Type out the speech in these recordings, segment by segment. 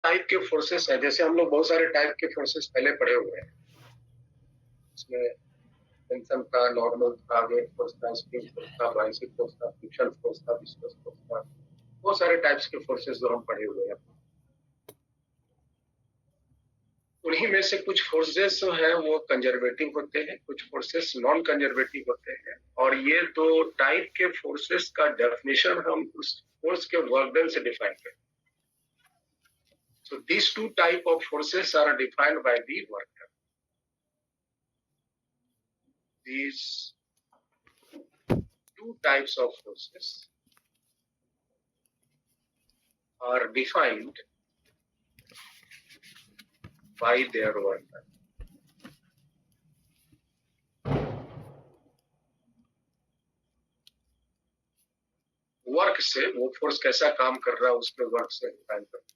Type के forces है, जैसे हम लोग बहुत सारे टाइप के फोर्सेस पहले पढ़े हुए हैं। इसमें टेंशन था, नॉर्मल था, वेट फोर्स था, स्प्रिंग फोर्स था, बाइसिक फोर्स था, फ्रिक्शन फोर्स था, विस्कस फोर्स था, बहुत सारे टाइप्स के फोर्सेस जो हम पढ़े हुए हैं। उन्हीं में से कुछ फोर्सेस जो है वो कंजर्वेटिव होते हैं, कुछ फोर्सेस नॉन कंजर्वेटिव होते हैं, और ये दो टाइप के फोर्सेस का डेफिनेशन हम उस फोर्स के वर्क डन से डिफाइन करते हैं। So these two type of forces are defined by the work done. These two types of forces are defined by their work done. Work से वो फोर्स कैसा काम कर रहा है उसके वर्क से डिफाइन करते हैं।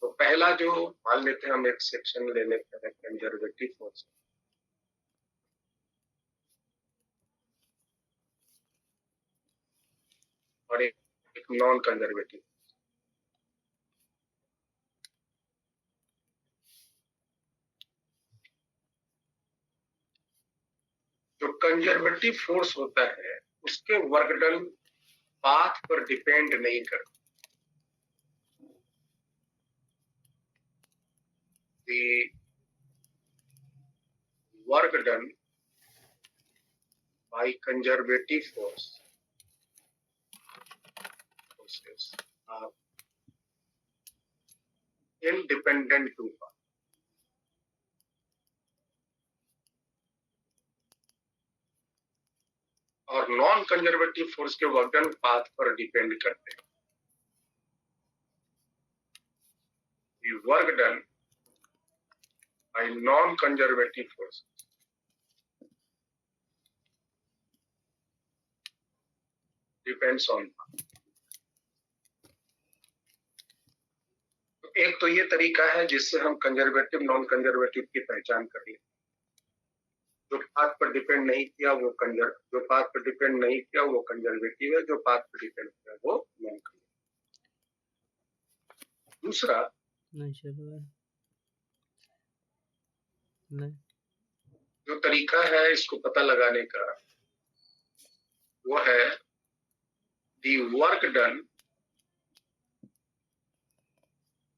तो पहला जो मान लेते हैं, हम एक सेक्शन ले लेते हैं कंजर्वेटिव फोर्स, और एक नॉन कंजर्वेटिव। जो कंजर्वेटिव फोर्स होता है उसके वर्क डन पाथ पर डिपेंड नहीं करता। The work done by conservative forces are independent to path. और नॉन कंजर्वेटिव फोर्स के वर्क डन पाथ पर डिपेंड करते हैं। The work done by non-conservative forces depends on path. एक तो ये तरीका है जिससे हम कंजर्वेटिव नॉन कंजर्वेटिव की पहचान कर लें। जो पाथ पर डिपेंड नहीं किया वो जो पाथ पर डिपेंड नहीं किया वो कंजर्वेटिव है, जो पाथ पर डिपेंड किया वो नॉन कंजर्वेटिव। दूसरा जो तरीका है इसको पता लगाने का वो है the work done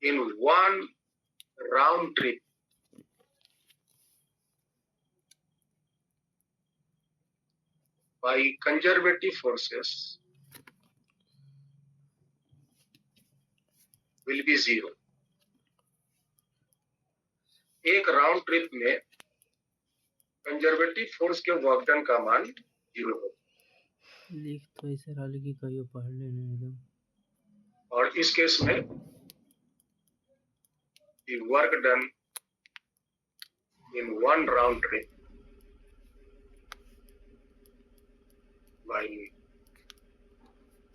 in one round trip by conservative forces will be zero. एक राउंड ट्रिप में कंजर्वेटिव फोर्स के वर्क डन का मान 0 होगा। लिख तो ऐसे रहा कि कहियो पढ़ लेने एकदम। और इस केस में the work done in one round trip by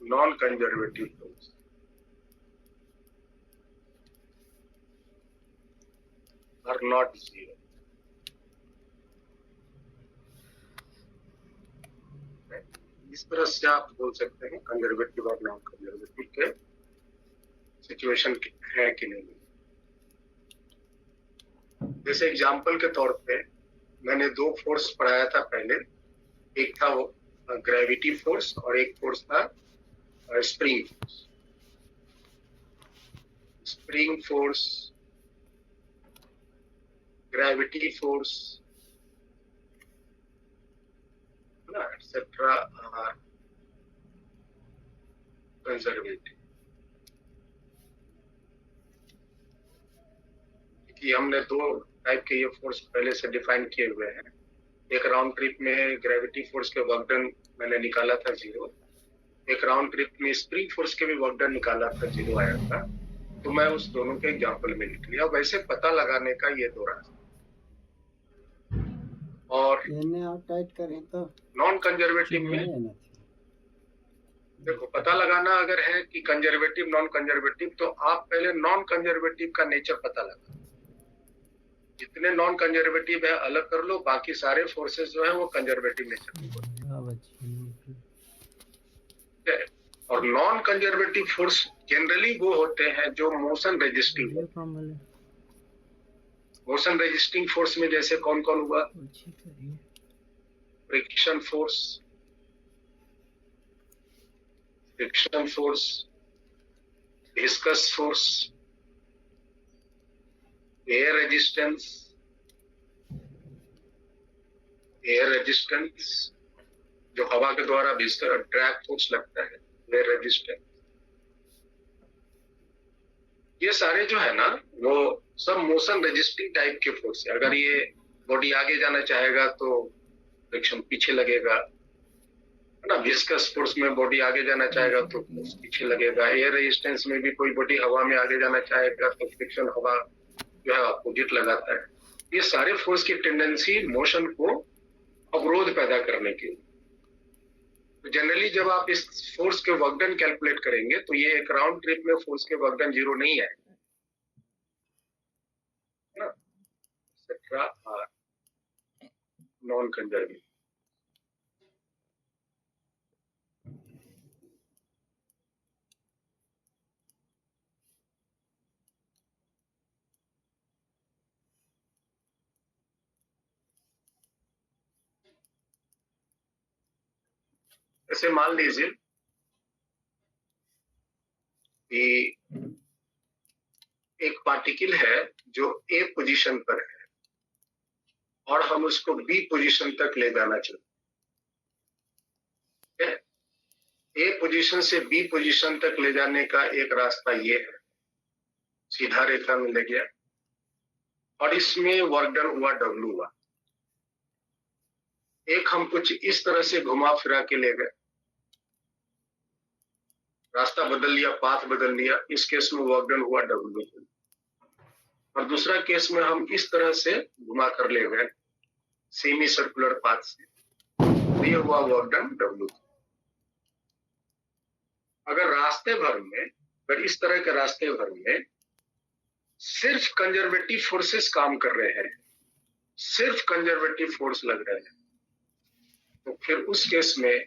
non-conservative force are not zero. इस तरह से आप बोल सकते हैं कंजर्वेटिव और नॉन कंजर्वेटिव के सिचुएशन है कि नहीं। जैसे एग्जांपल के तौर पे मैंने दो फोर्स पढ़ाया था पहले, एक था वो ग्रेविटी फोर्स और एक फोर्स था spring force. Spring force, gravity force etc. are conservative। कि हमने दो टाइप के ये फोर्स पहले से डिफाइन किए हुए हैं। एक राउंड ट्रिप में ग्रेविटी फोर्स के वर्क डन मैंने निकाला था 0, एक राउंड ट्रिप में स्प्रिंग फोर्स के भी वर्क डन निकाला था 0 आया था। तो मैं उस दोनों के एग्जांपल में लिख लिया। वैसे पता लगाने का ये दो रास्ता। और टाइट करें तो नॉन कंजर्वेटिव में देखो पता लगाना अगर है कि कंजर्वेटिव नॉन कंजर्वेटिव, तो आप पहले नॉन कंजर्वेटिव का नेचर पता लगा। जितने नॉन कंजर्वेटिव है अलग कर लो, बाकी सारे फोर्सेस जो है वो कंजर्वेटिव नेचर के होते हैं। और नॉन कंजर्वेटिव फोर्स जनरली वो होते हैं जो मोशन रेजिस्टिंग ये होते काम वाले हैं। मोशन रेजिस्टिंग फोर्स में जैसे कौन कौन हुआ? अच्छी करिए friction force, viscous force, air resistance जो हवा के द्वारा ड्रैग फोर्स लगता है, एयर रेजिस्टेंस। ये सारे जो है ना वो सब मोशन रेजिस्टिंग टाइप के फोर्स है। अगर ये बॉडी आगे जाना चाहेगा तो फ्रिक्शन पीछे लगेगा, है ना। विस्कस फोर्स में बॉडी आगे जाना चाहेगा तो फोर्स पीछे लगेगा। एयर रेजिस्टेंस में भी कोई बॉडी हवा में आगे जाना चाहेगा तो फ्रिक्शन हवा जो है अपोजिट लगाता है। ये सारे फोर्स की टेंडेंसी मोशन को अवरोध पैदा करने की। तो जनरली जब आप इस फोर्स के वर्क डन कैलकुलेट करेंगे तो ये एक राउंड ट्रिप में फोर्स के वर्क डन 0 नहीं है ना। Non conservative. ऐसे मान लीजिए कि एक पार्टिकल है जो ए पोजीशन पर है और हम उसको बी पोजीशन तक ले जाना चाहते हैं। ए पोजीशन से बी पोजीशन तक ले जाने का एक रास्ता ये है, सीधा रेखा में ले गया और इसमें वर्क डन हुआ W हुआ। एक हम कुछ इस तरह से घुमा फिरा के ले गए, रास्ता बदल लिया, पाथ बदल लिया, इस केस में वर्क डन हुआ W। और दूसरा केस में हम इस तरह से घुमा कर ले गए सेमी सर्कुलर पाथ से, तो ये हुआ वर्क डन W। अगर रास्ते भर में, अगर इस तरह के रास्ते भर में सिर्फ कंजर्वेटिव फोर्सेस काम कर रहे हैं, सिर्फ कंजर्वेटिव फोर्स लग रहे हैं, तो फिर उस केस में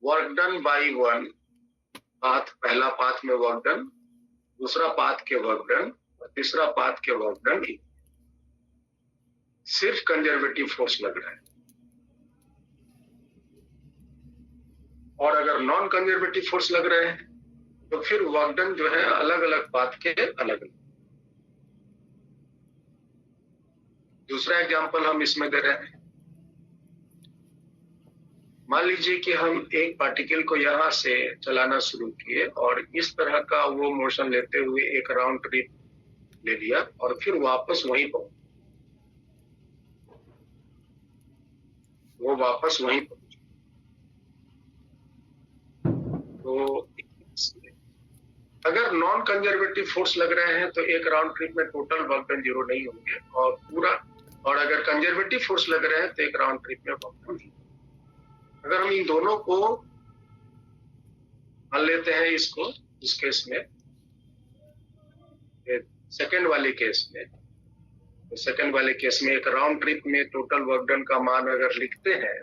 work done by one path, पहला पाथ में वर्क डन, दूसरा पाथ के वर्क डन और तीसरा पाथ के वर्क डन, सिर्फ कंजर्वेटिव फोर्स लग रहा है। और अगर नॉन कंजर्वेटिव फोर्स लग रहे हैं तो फिर वर्क डन जो है अलग अलग पाथ के अलग अलग। दूसरा एग्जांपल हम इसमें दे रहे हैं। मान लीजिए कि हम एक पार्टिकल को यहां से चलाना शुरू किए और इस तरह का वो मोशन लेते हुए एक राउंड ट्रिप ले लिया और फिर वापस वहीं पहुंच, वो वापस वहीं पहुंच। तो अगर नॉन कंजर्वेटिव फोर्स लग रहे हैं तो एक राउंड ट्रिप में टोटल वर्क डन 0 नहीं होंगे और पूरा, और अगर कंजर्वेटिव फोर्स लग रहे हैं तो एक राउंड ट्रिप में वर्क डन। अगर हम इन दोनों को मान लेते हैं, इसको इस केस में, सेकंड वाले केस में, तो सेकंड वाले केस में एक राउंड ट्रिप में टोटल वर्क डन का मान अगर लिखते हैं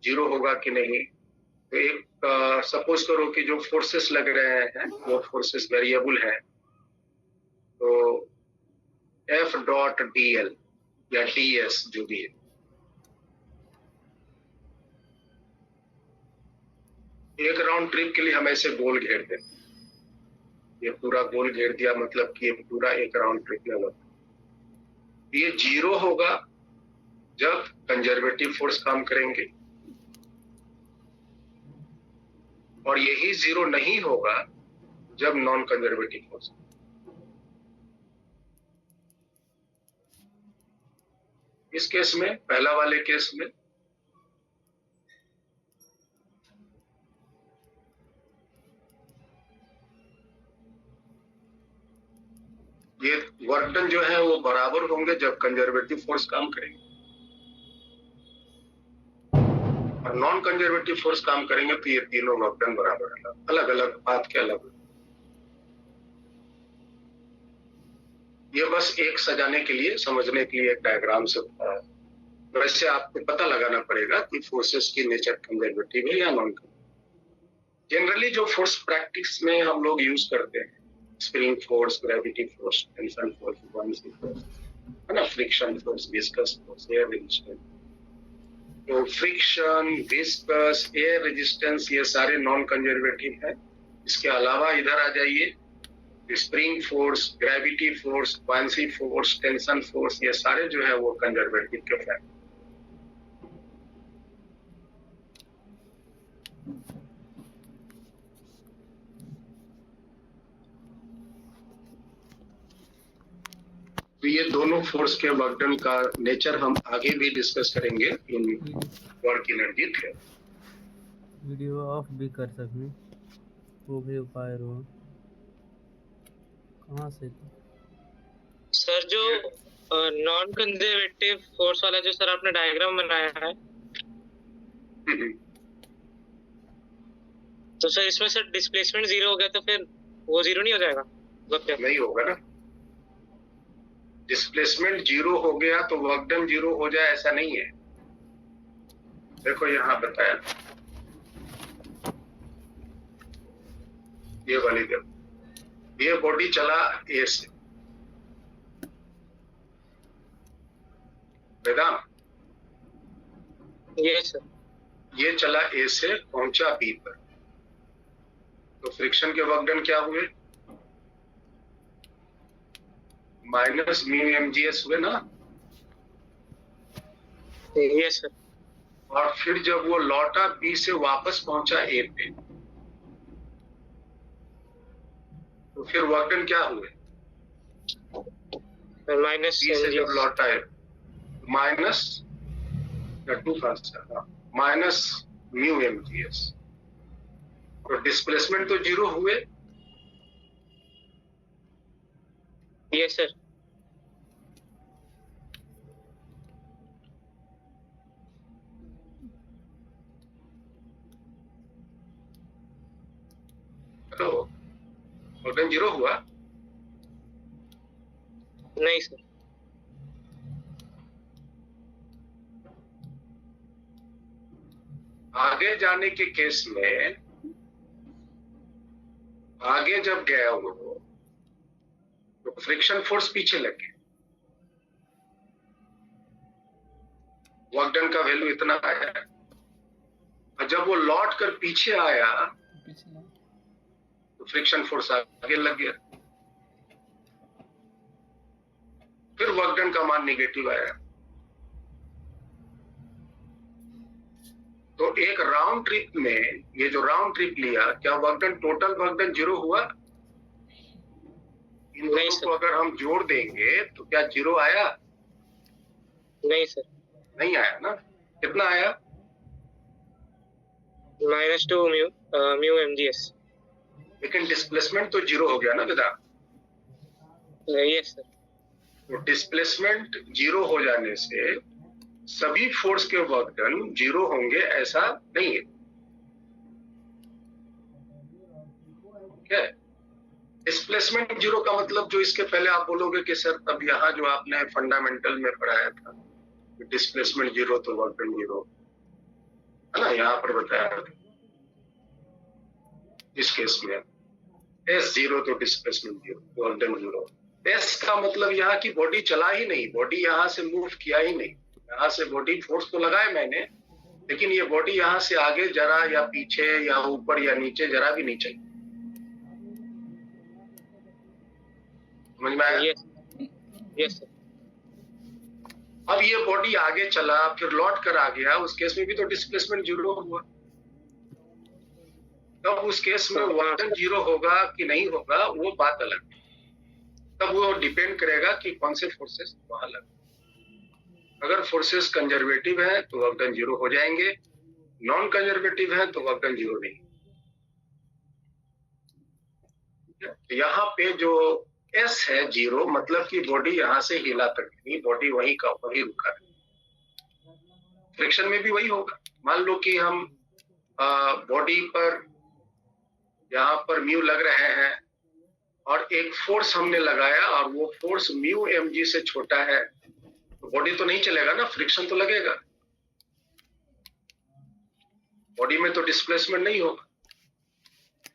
0 होगा कि नहीं, तो एक सपोज करो कि जो फोर्सेस लग रहे हैं वो फोर्सेस वेरिएबल है, तो F डॉट DL या DS जो भी है, एक राउंड ट्रिप के लिए हम ऐसे गोल घेर दें, ये पूरा गोल घेर दिया, मतलब कि ये पूरा एक राउंड ट्रिप में होगा। ये 0 होगा जब कंजर्वेटिव फोर्स काम करेंगे और यही 0 नहीं होगा जब नॉन कंजर्वेटिव फोर्स। इस केस में, पहला वाले केस में ये वर्क डन जो है वो बराबर होंगे जब कंजर्वेटिव फोर्स काम करेंगे और नॉन कंजर्वेटिव फोर्स काम करेंगे तो ये तीनों वर्क डन बराबर अलग अलग पाथ के अलग। ये बस एक सजाने के लिए, समझने के लिए एक डायग्राम से बताया। वैसे आपको पता लगाना पड़ेगा कि फोर्सेस की नेचर कंजर्वेटिव है या नॉन कंजर्वेटिव। जनरली जो फोर्स प्रैक्टिस में हम लोग यूज करते हैं, spring force, gravity force, tension force, buoyancy force, है ना, friction force, viscous force, air resistance. तो फ्रिक्शन, विस्कस, एयर रेजिस्टेंस ये सारे नॉन कंजर्वेटिव है। इसके अलावा इधर आ जाइए, spring force, gravity force, buoyancy force, tension force, ये सारे जो है वो कंजर्वेटिव के फैक्टर। तो ये दोनों फोर्स के वर्क डन का नेचर हम आगे भी डिस्कस करेंगे in work energy theory. Video of भी कर सकते, वो भी उपाय रो कहाँ से थी? सर जो नॉन कंजर्वेटिव फोर्स वाला जो सर आपने डायग्राम बनाया है, तो सर इसमें सर डिस्प्लेसमेंट 0 हो गया तो फिर वो 0 नहीं हो जाएगा? मतलब क्या? नहीं होगा ना, डिस्प्लेसमेंट 0 हो गया तो वर्क डन 0 हो जाए ऐसा नहीं है। देखो यहाँ बताया, ये वाली देखो, ये बॉडी चला ए से, वेदांत, ये सर ये चला ए से पहुंचा बी पर, तो फ्रिक्शन के वर्क डन क्या हुए? माइनस म्यू mgs हुए ना। ये सर और फिर जब वो लौटा बी से वापस पहुंचा ए पे, तो फिर वर्क डन क्या हुए? माइनस बी से जब लौटा है minus two minus mu mgs, तो डिस्प्लेसमेंट तो 0 हुए। ये सर तो वर्क डन 0 हुआ। नहीं सर, आगे जाने के केस में, आगे जब गया वो तो फ्रिक्शन फोर्स पीछे लग गया, वर्क डन का वैल्यू इतना आया, और जब वो लौट कर पीछे आया तो फ्रिक्शन फोर्स आगे लग गया, फिर वर्क डन का मान नेगेटिव आया। तो एक राउंड ट्रिप में, ये जो राउंड ट्रिप लिया, क्या work done, total work done 0 हुआ? इन दोनों को अगर हम जोड़ देंगे तो क्या 0 आया? नहीं सर, नहीं आया ना। कितना आया? -2 म्यू mgs। लेकिन डिस्प्लेसमेंट तो 0 हो गया ना बेटा। ये सर तो डिस्प्लेसमेंट 0 हो जाने से सभी फोर्स के वर्क डन 0 होंगे ऐसा नहीं है। क्या डिस्प्लेसमेंट 0 का मतलब, जो इसके पहले आप बोलोगे कि सर तब यहाँ जो आपने फंडामेंटल में पढ़ाया था डिस्प्लेसमेंट 0 तो वर्क डन 0 है ना, यहाँ पर बताया था। इस केस में S0 तो डिस्प्लेसमेंट 0, वर्क डन 0। S का मतलब यहाँ की बॉडी चला ही नहीं, बॉडी यहाँ से मूव किया ही नहीं। यहाँ से बॉडी फोर्स तो लगाए मैंने, लेकिन ये बॉडी यहाँ से आगे जरा या पीछे या ऊपर या नीचे जरा भी नहीं चली। समझ में आया? Yes sir. अब ये बॉडी आगे चला फिर लौट कर आ गया, उस केस में भी तो डिस्प्लेसमेंट 0 हुआ। तब उस केस में वर्क डन 0 होगा कि नहीं होगा वो बात अलग है। तब वो डिपेंड करेगा कि कौन से फोर्सेस वहां लगे। अगर फोर्सेस कंजर्वेटिव है तो वर्क डन 0 हो जाएंगे, नॉन कंजर्वेटिव है तो वर्क डन 0 नहीं। यहाँ पे जो S है 0, मतलब कि बॉडी यहाँ से हिला तक नहीं, बॉडी वहीं का वहीं रुका है। फ्रिक्शन में भी वही होगा। मान लो कि हम बॉडी पर यहाँ पर म्यू लग रहे हैं और एक फोर्स हमने लगाया और वो फोर्स म्यू mg से छोटा है, तो बॉडी तो नहीं चलेगा ना, फ्रिक्शन तो लगेगा। बॉडी में तो डिस्प्लेसमेंट नहीं होगा।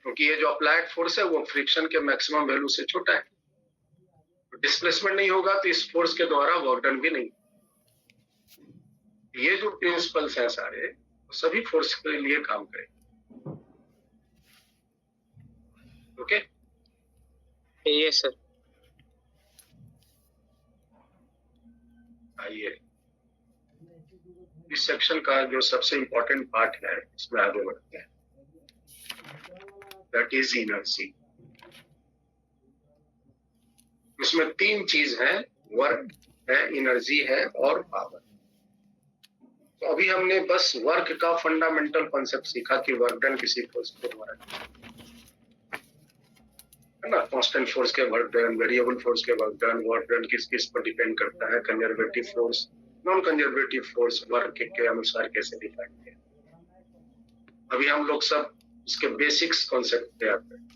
क्योंकि ये जो अप्लाइड फोर्स है वो फ्रिक्शन के मैक्सिमम वैल्यू से छोटा है। डिस्प्लेसमेंट नहीं होगा तो इस फोर्स के द्वारा वर्क डन भी नहीं। ये जो प्रिंसिपल्स हैं सारे सभी फोर्स के लिए काम करें। Okay, yes sir. आइए इस सेक्शन का जो सबसे इंपॉर्टेंट पार्ट है इसमें आगे बढ़ते हैं, दैट इज एनर्जी। इसमें तीन चीज है, वर्क है, एनर्जी है और पावर। तो अभी हमने बस वर्क का फंडामेंटल कॉन्सेप्ट सीखा कि वर्क डन किसी फोर्स के द्वारा है ना, कांस्टेंट फोर्स के वर्क डन, वेरिएबल फोर्स के वर्क डन किस किस पर डिपेंड करता है, conservative force, non conservative force work के अनुसार कैसे डिफाइन है। अभी हम लोग सब इसके बेसिक्स कॉन्सेप्ट पे आते हैं।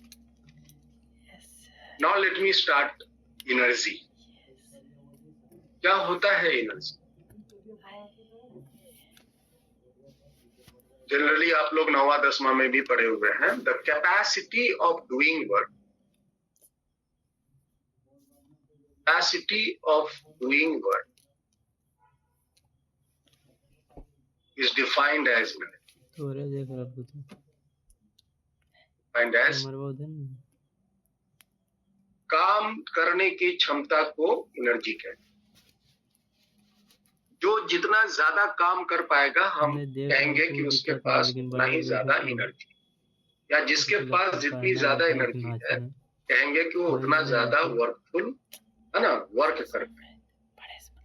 Now let me start energy. क्या होता है एनर्जी? जनरली आप लोग 9वां 10वां में भी पढ़े हुए हैं, the capacity of doing work, capacity of doing work is defined as काम करने की क्षमता को एनर्जी कहते हैं। जो जितना ज्यादा काम कर पाएगा हम कहेंगे कि उसके पास उतना ही ज्यादा एनर्जी, या जिसके पास जितनी ज्यादा एनर्जी है कहेंगे कि वो उतना ज्यादा वर्कफुल है ना, वर्क कर पाए,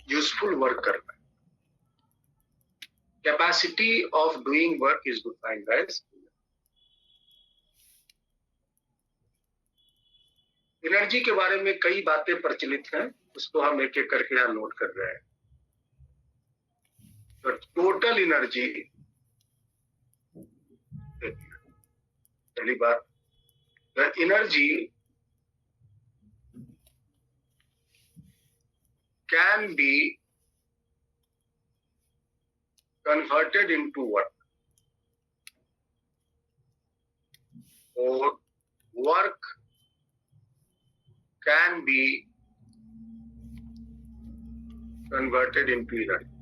यूजफुल वर्क कर पाए। Capacity of doing work is defined as energy. के बारे में कई बातें प्रचलित हैं, उसको हम एक एक करके यहाँ नोट कर रहे हैं। तो टोटल एनर्जी, पहली बात, the energy can be converted into work, or work can be converted into energy.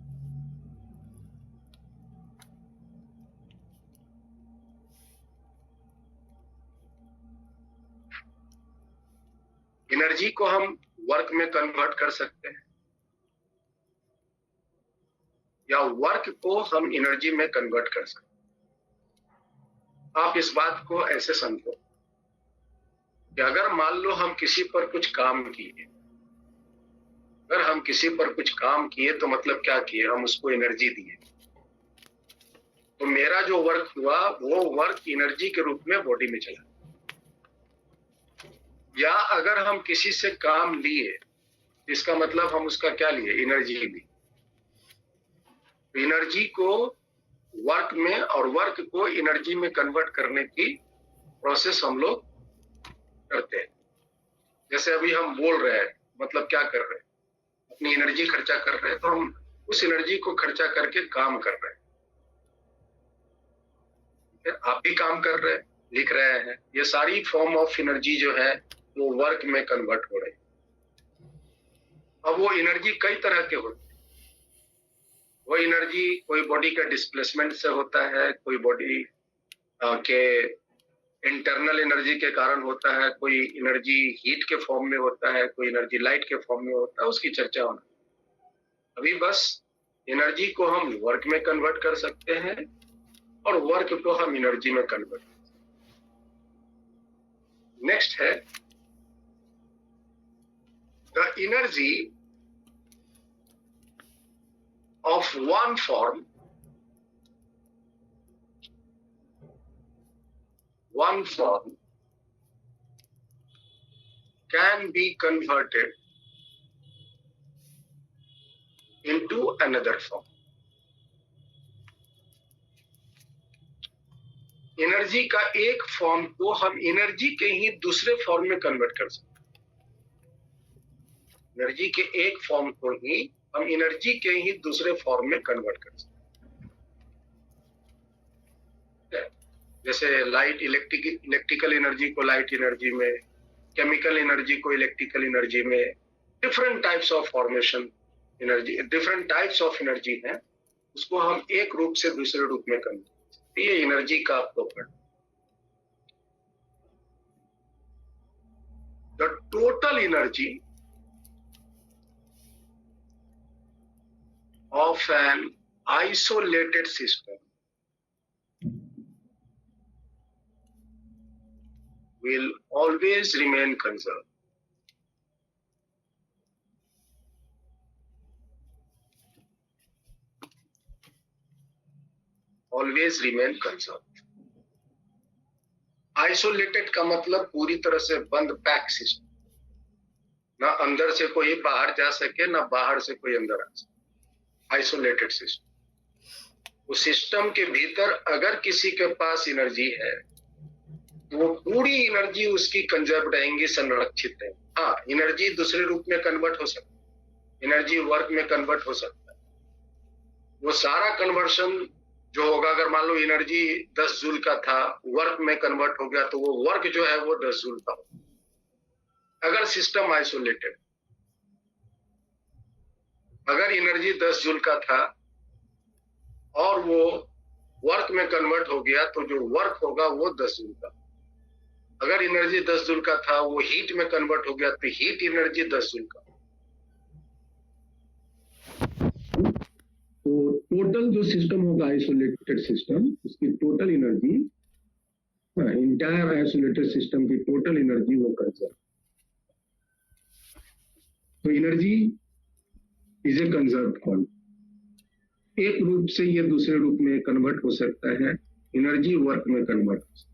Energy को हम वर्क में कन्वर्ट कर सकते हैं या वर्क को हम एनर्जी में कन्वर्ट कर सकते हैं। आप इस बात को ऐसे समझो कि अगर मान लो हम किसी पर कुछ काम किए, अगर हम किसी पर कुछ काम किए तो मतलब क्या किए, हम उसको एनर्जी दिए, तो मेरा जो वर्क हुआ वो वर्क एनर्जी के रूप में बॉडी में चला। या अगर हम किसी से काम लिए, इसका मतलब हम उसका क्या लिए, एनर्जी ली। एनर्जी को वर्क में और वर्क को एनर्जी में कन्वर्ट करने की प्रोसेस हम लोग करते हैं। जैसे अभी हम बोल रहे हैं, मतलब क्या कर रहे हैं, अपनी एनर्जी खर्चा कर रहे हैं, तो हम उस एनर्जी को खर्चा करके काम कर रहे हैं। आप भी काम कर रहे हैं, लिख रहे हैं, ये सारी फॉर्म ऑफ एनर्जी जो है वो वर्क में कन्वर्ट हो रही है। अब वो एनर्जी कई तरह के होते हैं। वो एनर्जी कोई बॉडी के डिस्प्लेसमेंट से होता है, कोई बॉडी के इंटरनल एनर्जी के कारण होता है, कोई एनर्जी हीट के फॉर्म में होता है, कोई एनर्जी लाइट के फॉर्म में होता है, उसकी चर्चा होना। अभी बस एनर्जी को हम वर्क में कन्वर्ट कर सकते हैं और वर्क को हम एनर्जी में कन्वर्ट कर सकते हैं। नेक्स्ट है the energy of one form can be converted into another form. Energy का एक फॉर्म को हम एनर्जी के ही दूसरे फॉर्म में कन्वर्ट कर सकते हैं। एनर्जी के एक फॉर्म को ही हम एनर्जी के ही दूसरे फॉर्म में कन्वर्ट कर सकते हैं। जैसे लाइट इलेक्ट्रिकल एनर्जी को लाइट एनर्जी में, केमिकल एनर्जी को इलेक्ट्रिकल एनर्जी में, different types of formation energy, different types of energy है, उसको हम एक रूप से दूसरे रूप में कन्वर्ट करते हैं। ये एनर्जी का property. The total energy of an isolated system will always remain conserved. Always remain conserved. Isolated का मतलब पूरी तरह से बंद, पैक सिस्टम, ना अंदर से कोई बाहर जा सके ना बाहर से कोई अंदर आ सके। Isolated system. उस सिस्टम के भीतर अगर किसी के पास एनर्जी है, वो पूरी एनर्जी उसकी कंजर्व रहेंगी, संरक्षित है। हाँ, एनर्जी दूसरे रूप में कन्वर्ट हो सकता है, एनर्जी वर्क में कन्वर्ट हो सकता है। वो सारा कन्वर्शन जो होगा, अगर मान लो एनर्जी 10 जूल का था, वर्क में कन्वर्ट हो गया, तो वो वर्क जो है वो 10 जूल का होगा। अगर सिस्टम आइसोलेटेड, अगर एनर्जी 10 जूल का था और वो वर्क में कन्वर्ट हो गया, तो जो वर्क होगा वो 10 जूल का। अगर एनर्जी 10 जूल का था, वो हीट में कन्वर्ट हो गया, तो हीट एनर्जी 10 जूल का। तो टोटल जो सिस्टम होगा आइसोलेटेड सिस्टम, उसकी total energy, entire isolated system की टोटल एनर्जी वो कंजर्व। तो energy is a conserve quantity. एक रूप से ये दूसरे रूप में कन्वर्ट हो सकता है, एनर्जी वर्क में कन्वर्ट हो सकता है।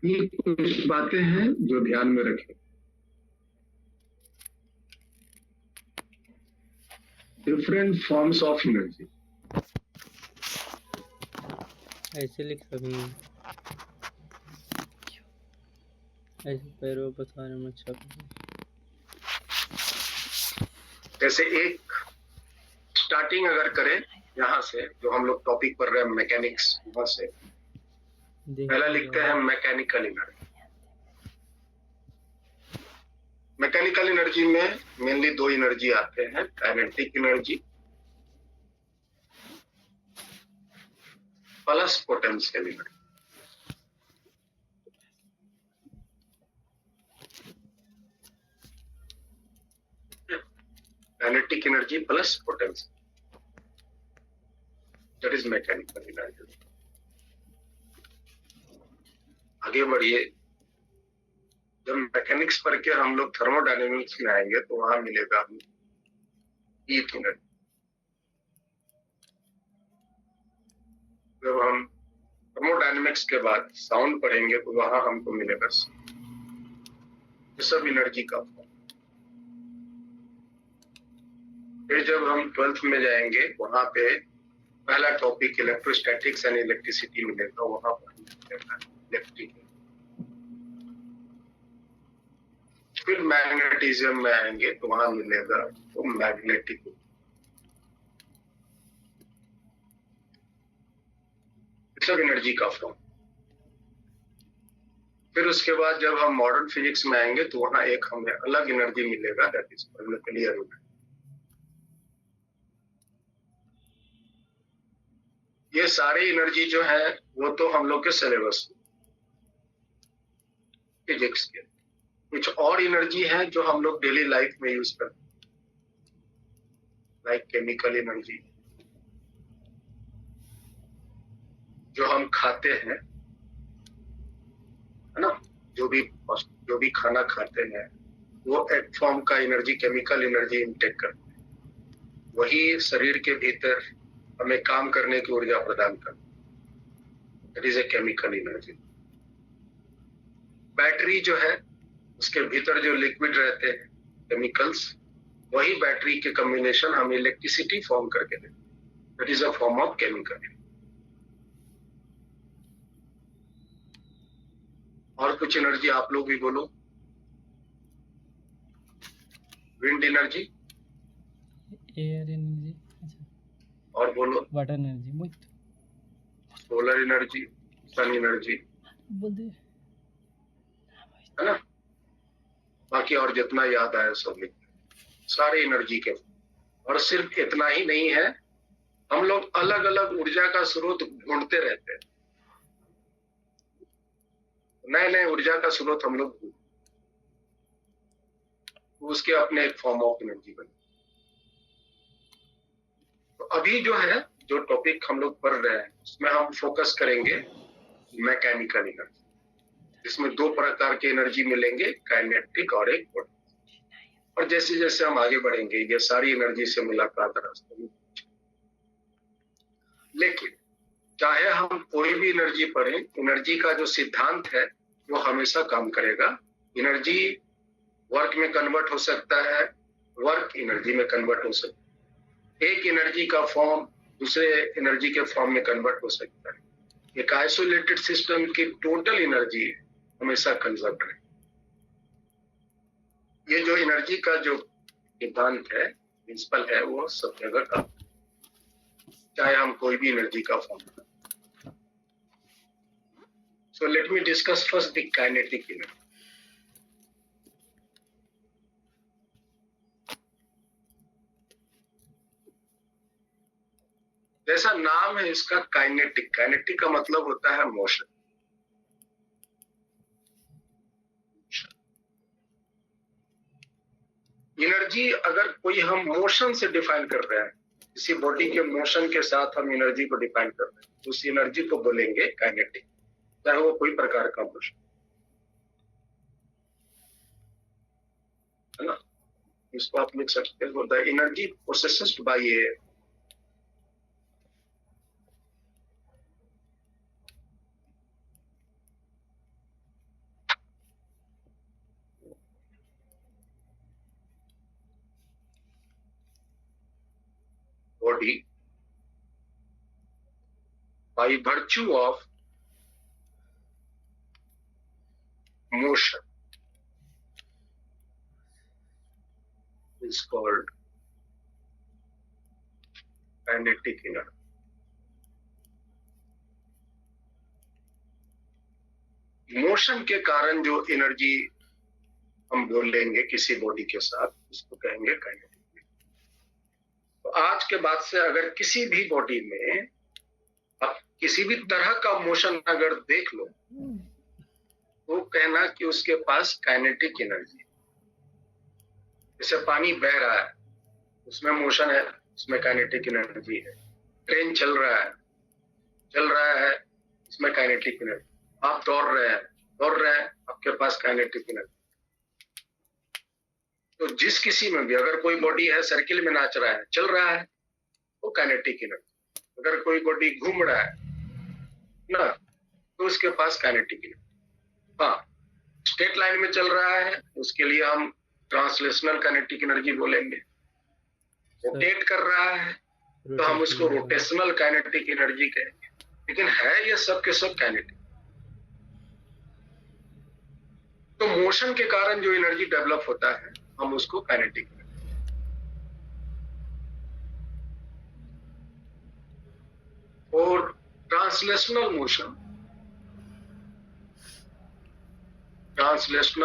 ये कुछ बातें हैं जो ध्यान में रखें। Different forms of energy. ऐसे लिख सकते, ऐसे पैरों पर सारे में छप। जैसे एक स्टार्टिंग अगर करें यहाँ से, जो हम लोग टॉपिक पढ़ रहे हैं मैकेनिक्स, वहां से पहला लिखते हैं मैकेनिकल एनर्जी। मैकेनिकल एनर्जी में मेनली दो एनर्जी आते हैं, kinetic energy plus potential energy. Kinetic energy plus potential, that is mechanical energy. आगे बढ़िए, जब मैकेनिक्स पढ़ के हम लोग थर्मोडायनेमिक्स में आएंगे तो वहां मिलेगा हीट एनर्जी। जब हम थर्मोडायनेमिक्स के बाद साउंड पढ़ेंगे तो वहां हमको मिलेगा ये सब एनर्जी का फॉर्म। फिर जब हम 12th में जाएंगे, वहां पे पहला टॉपिक इलेक्ट्रोस्टैटिक्स एंड इलेक्ट्रिसिटी मिलेगा, वहां पर मिलेगा इलेक्ट्रिक। फिर मैग्नेटिज्म में आएंगे तो वहां मिलेगा तो मैग्नेटिक। सब एनर्जी का फॉर्म। फिर उसके बाद जब हम मॉडर्न फिजिक्स में आएंगे तो वहां एक हमें अलग एनर्जी मिलेगा, दैट इज न्यूक्लियर एनर्जी। ये सारी एनर्जी जो है वो तो हम लोग के सिलेबस फिजिक्स के। कुछ और एनर्जी है जो हम लोग डेली लाइफ में यूज करते हैं, लाइक केमिकल एनर्जी, जो हम खाते हैं, है ना, जो भी खाना खाते हैं वो एक फॉर्म का एनर्जी, केमिकल एनर्जी इनटेक करते हैं। वही शरीर के भीतर हमें काम करने की ऊर्जा प्रदान करते हैं, that is a chemical energy. Battery जो है, उसके भीतर जो लिक्विड रहते हैं केमिकल्स, वही बैटरी के कॉम्बिनेशन हमें इलेक्ट्रिसिटी फॉर्म करके देते हैं, that is a form of chemical. और कुछ एनर्जी आप लोग भी बोलो। विंड एनर्जी, एयर एनर्जी, और बोलो water energy, solar energy, sun energy, है ना। बाकी और जितना याद आया सब लिख, सारे एनर्जी के। और सिर्फ इतना ही नहीं है, हम लोग अलग अलग ऊर्जा का स्रोत ढूंढते रहते हैं, नए नए ऊर्जा का स्रोत हम लोग, उसके अपने एक फॉर्म ऑफ एनर्जी बने। तो अभी जो है, जो टॉपिक हम लोग पढ़ रहे हैं, उसमें हम फोकस करेंगे मैकेनिकल एनर्जी, जिसमें दो प्रकार के एनर्जी मिलेंगे, काइनेटिक और एक पोटेंशियल। और जैसे जैसे हम आगे बढ़ेंगे, ये सारी एनर्जी से मुलाकात रास्ते में। लेकिन चाहे हम कोई भी एनर्जी पढ़ें, एनर्जी का जो सिद्धांत है वो हमेशा काम करेगा। एनर्जी वर्क में कन्वर्ट हो सकता है, वर्क एनर्जी में कन्वर्ट हो सकता है, एक एनर्जी का फॉर्म दूसरे एनर्जी के फॉर्म में कन्वर्ट हो सकता है। एक आइसोलेटेड सिस्टम की टोटल एनर्जी हमेशा कंजर्व है। ये जो एनर्जी का जो सिद्धांत है, प्रिंसिपल है, वो सब जगह काम, चाहे हम कोई भी एनर्जी का form. So let me discuss first the kinetic energy. जैसा नाम है इसका काइनेटिक, काइनेटिक का मतलब होता है मोशन। एनर्जी अगर कोई हम मोशन से डिफाइन कर रहे हैं, किसी बॉडी के मोशन के साथ हम एनर्जी को डिफाइन कर रहे हैं, उस एनर्जी को बोलेंगे काइनेटिक, चाहे वो कोई प्रकार का मोशन, है ना। इसको आप लिख सकते हैं, the energy processed bye A body by virtue of motion is called kinetic energy. Motion के कारण जो एनर्जी हम बोल लेंगे किसी बॉडी के साथ, उसको कहेंगे काइनेटिक। तो आज के बाद से अगर किसी भी बॉडी में आप किसी भी तरह का मोशन अगर देख लो, तो कहना कि उसके पास काइनेटिक एनर्जी। जैसे पानी बह रहा है, उसमें मोशन है, उसमें काइनेटिक एनर्जी है। ट्रेन चल रहा है, उसमें काइनेटिक एनर्जी। आप दौड़ रहे हैं, आपके पास काइनेटिक एनर्जी। तो जिस किसी में भी अगर कोई बॉडी है सर्किल में नाच रहा है, चल रहा है, वो काइनेटिक एनर्जी। अगर कोई बॉडी घूम रहा है ना, तो उसके पास काइनेटिक एनर्जी। हाँ, स्ट्रेट लाइन में चल रहा है, उसके लिए हम ट्रांसलेशनल काइनेटिक एनर्जी बोलेंगे। रोटेट कर रहा है तो हम उसको रोटेशनल काइनेटिक एनर्जी कहेंगे। लेकिन है ये सब के सब काइनेटिक। तो मोशन के कारण जो एनर्जी डेवलप होता है, हम उसको काइनेटिक। और ट्रांसलेशनल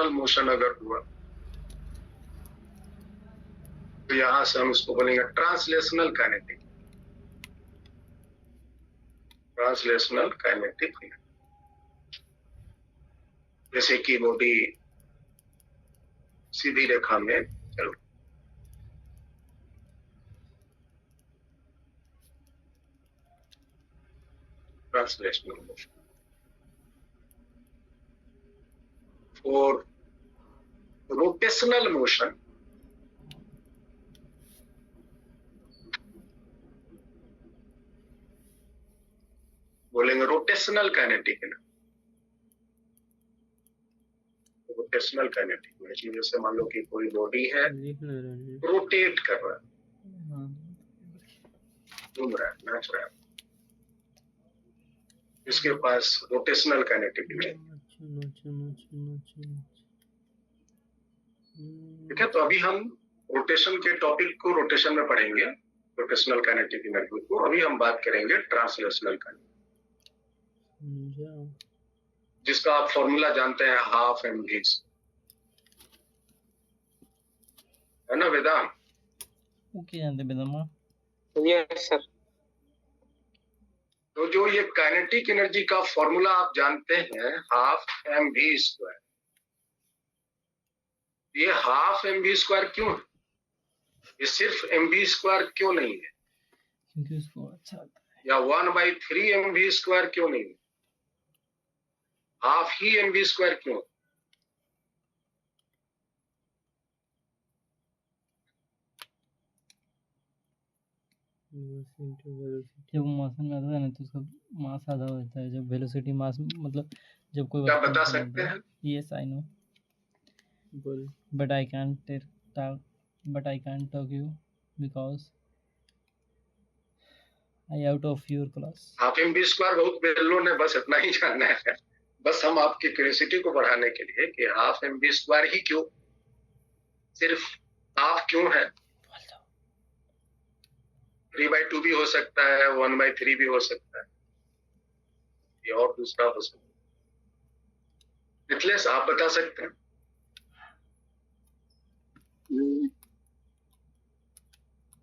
मोशन अगर हुआ, तो यहां से हम उसको बोलेंगे ट्रांसलेशनल काइनेटिक। जैसे कि बॉडी सीधी रेखा में चलो, ट्रांसलेशनल मोशन। और रोटेशनल मोशन, बोलेंगे rotational kinetic energy. Rotational kinetic energy, जैसे मान लो कि कोई बॉडी है, रोटेट कर रहा है, घूम रहा है, नाच रहा है, इसके पास रोटेशनल काइनेटिक एनर्जी। ठीक है, तो अभी हम रोटेशन के टॉपिक को रोटेशन में पढ़ेंगे, रोटेशनल काइनेटिक एनर्जी को। अभी हम बात करेंगे ट्रांसलेशनल काइनेटिक। जिसका आप फॉर्मूला जानते हैं हाफ mv, है ना वेदांत? ओके जानते बेदमा। Yes sir. तो जो ये काइनेटिक एनर्जी का फॉर्मूला आप जानते हैं हाफ mv², ये हाफ mv² क्यों है? ये सिर्फ mv² क्यों नहीं है? क्योंकि उसको अच्छा आता है। या 1/3 mv² क्यों नहीं है? हाफ ही mv² क्यों? जब मोशन में आता है ना तो उसका मास आधा होता है। जब वेलोसिटी मास मतलब जब कोई क्या बता सकते हैं? Yes I know but I can't talk you because I out of your class. Half mv² बहुत बेलों ने बस इतना ही जानना है, बस हम आपकी क्यूरियोसिटी को बढ़ाने के लिए कि हाफ mv² ही क्यों, सिर्फ हाफ क्यों है? 3/2 भी हो सकता है, 1/3 भी हो सकता है, ये और दूसरा हो सकता है। मिथिलेश आप बता सकते हैं?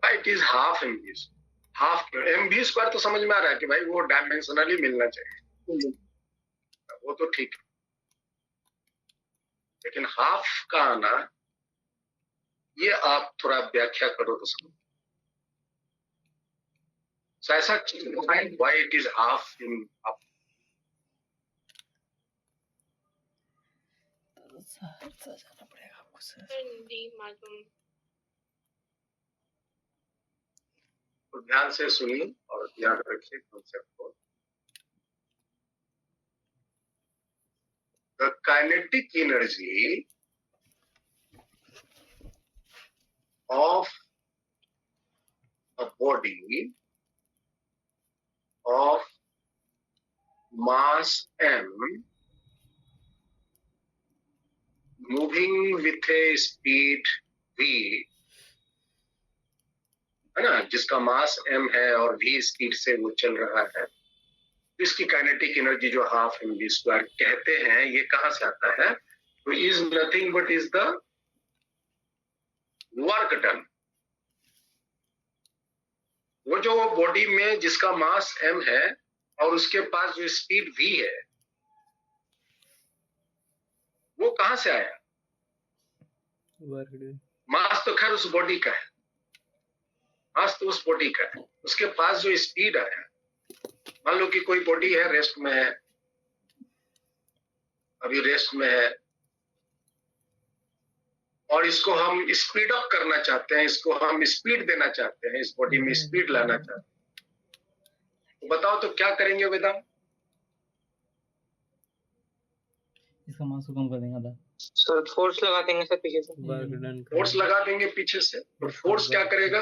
It is half mv, half mv² तो समझ में आ रहा है कि भाई वो डायमेंशनली मिलना चाहिए, वो तो ठीक है, लेकिन हाफ का आना ये आप थोड़ा व्याख्या करो तो समझ। So ऐसा why it is half in half? जाना पड़ेगा आपको सर। नहीं मालूम। तो ध्यान से सुनिए और याद रखिए कॉन्सेप्ट को। The kinetic energy of a body of mass m moving with a speed v, है ना, जिसका मास m है और v स्पीड से वो चल रहा है, इसकी काइनेटिक एनर्जी जो हाफ mv² कहते हैं, ये कहां से आता है? तो is nothing but is the work done. वो जो बॉडी में जिसका मास m है और उसके पास जो स्पीड v है, वो कहां से आया? Work done. मास तो खैर उस बॉडी का है, मास तो उस बॉडी का है, उसके पास जो स्पीड आया, मान लो कि कोई बॉडी है रेस्ट में है, अभी रेस्ट में है, और इसको हम स्पीड अप करना चाहते हैं, इसको हम स्पीड देना चाहते हैं, इस बॉडी में स्पीड लाना चाहते हैं, तो बताओ तो क्या करेंगे वेदांत? इसका मास को कम कर देंगे आधा। सर फोर्स लगा देंगे सर पीछे से। वर्क डन फोर्स लगा देंगे पीछे से, तो फोर्स क्या करेगा?